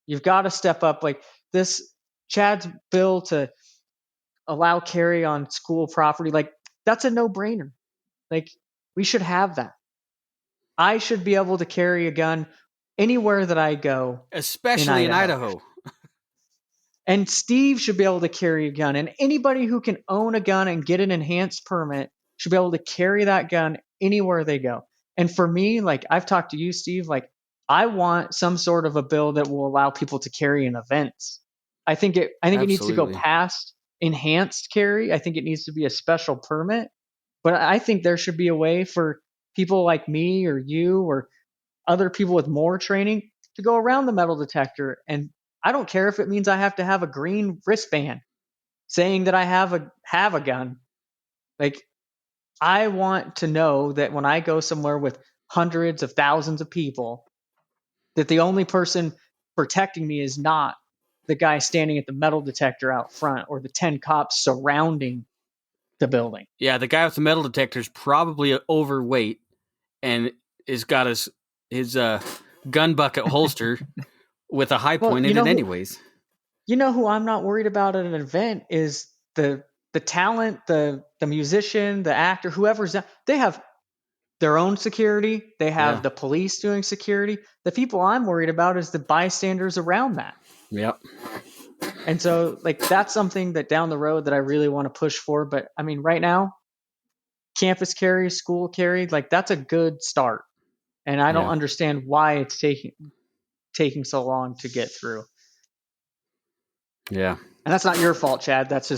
You've got to step up. Like, this Chad's bill to allow carry on school property, like, that's a no-brainer. Like, we should have that. I should be able to carry a gun anywhere that I go, Especially in Idaho. And Steve should be able to carry a gun. And anybody who can own a gun and get an enhanced permit should be able to carry that gun anywhere they go. And for me, like, I've talked to you, Steve, like, I want some sort of a bill that will allow people to carry in events. I think it needs to go Absolutely. past enhanced carry. I think it needs to be a special permit. But I think there should be a way for people like me or you or other people with more training to go around the metal detector. And I don't care if it means I have to have a green wristband saying that I have a gun. Like, I want to know that when I go somewhere with hundreds of thousands of people, that the only person protecting me is not the guy standing at the metal detector out front or the 10 cops surrounding the building. Yeah, the guy with the metal detector is probably overweight and has got his gun bucket holster with a high point in it anyways. You know who I'm not worried about at an event is the talent, the musician, the actor, whoever's there. They have their own security. They have the police doing security. The people I'm worried about is the bystanders around that. Yep. And so, like, that's something that down the road that I really want to push for. But I mean, right now, campus carry, school carry, like, that's a good start. And I don't understand why it's taking so long to get through. Yeah. And that's not your fault, Chad. That's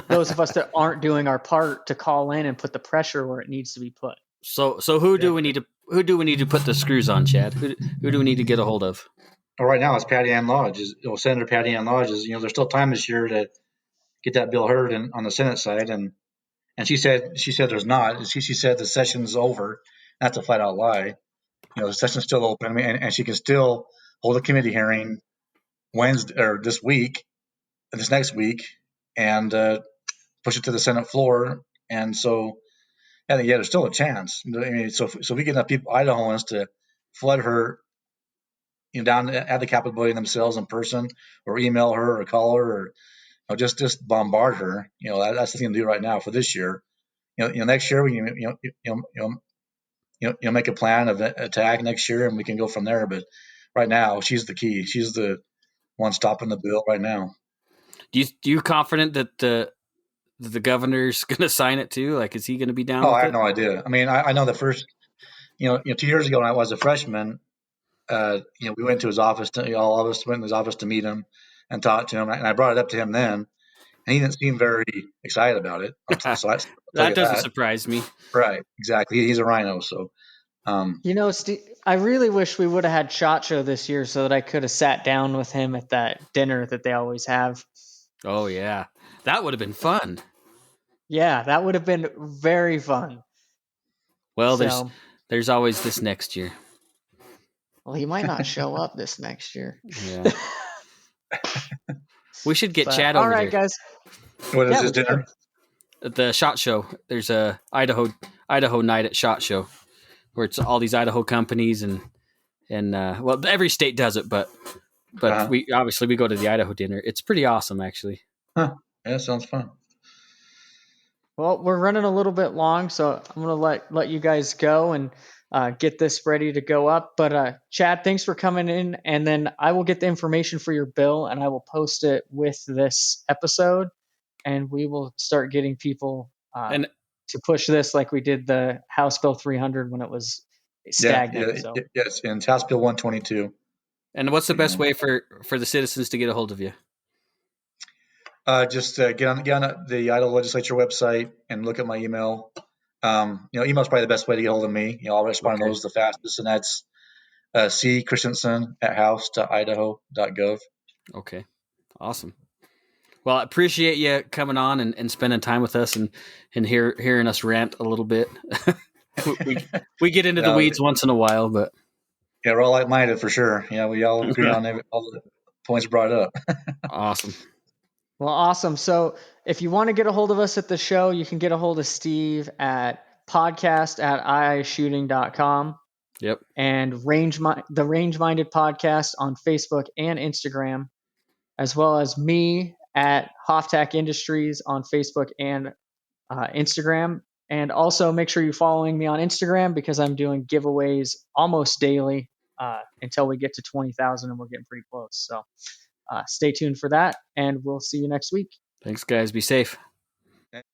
those of us that aren't doing our part to call in and put the pressure where it needs to be put. So who do we need to put the screws on, Chad? Who do we need to get a hold of? Well, right now it's Patty Ann Lodge. Senator Patty Ann Lodge is, there's still time this year to get that bill heard on the Senate side, and she said there's not. She said the session's over. That's a flat out lie. The session's still open. I mean, and she can still hold a committee hearing Wednesday or this next week, and push it to the Senate floor. And so, there's still a chance. I mean, so we get enough people, Idahoans, to flood her, down at the Capitol building themselves in person, or email her, or call her, or just bombard her. That's the thing to do right now for this year. Next year we make a plan of attack next year, and we can go from there. But right now, she's the key. She's the one stopping the bill right now. Do you confident that the governor's going to sign it too? Like, is he going to be down? I have no idea. I mean, I know the first, 2 years ago when I was a freshman, we went to his office. All of us went in his office to meet him and talk to him, and I brought it up to him then, and he didn't seem very excited about it. So that doesn't surprise me. Right? Exactly. He's a rhino, so. Steve, I really wish we would have had SHOT Show this year so that I could have sat down with him at that dinner that they always have. Oh yeah, that would have been fun. Yeah, that would have been very fun. Well, there's always this next year. Well, he might not show up this next year. Yeah. We should get Chad over there. All right, guys. What is this dinner? The SHOT Show. There's a Idaho night at SHOT Show, where it's all these Idaho companies and well, every state does it, but we go to the Idaho dinner. It's pretty awesome, actually. Huh. Yeah, sounds fun. Well, we're running a little bit long, so I'm going to let you guys go and get this ready to go up. But Chad, thanks for coming in, and then I will get the information for your bill, and I will post it with this episode, and we will start getting people to push this like we did the House Bill 300 when it was stagnant. Yes, and it's House Bill 122. And what's the best way for the citizens to get a hold of you? Just get on the Idaho Legislature website and look at my email. Email is probably the best way to get a hold of me. I'll respond to those the fastest, and that's c.christensen@house.idaho.gov. Okay, awesome. Well, I appreciate you coming on and spending time with us and hearing us rant a little bit. we get into the weeds once in a while, but we're all like-minded for sure. We all agree on all the points brought up. Awesome. Well, awesome. So if you want to get a hold of us at the show, you can get a hold of Steve at podcast@iishooting.com. Yep. And the Range Minded Podcast on Facebook and Instagram, as well as me at Hoftac Industries on Facebook and Instagram. And also make sure you're following me on Instagram because I'm doing giveaways almost daily until we get to 20,000, and we're getting pretty close. So stay tuned for that, and we'll see you next week. Thanks, guys. Be safe.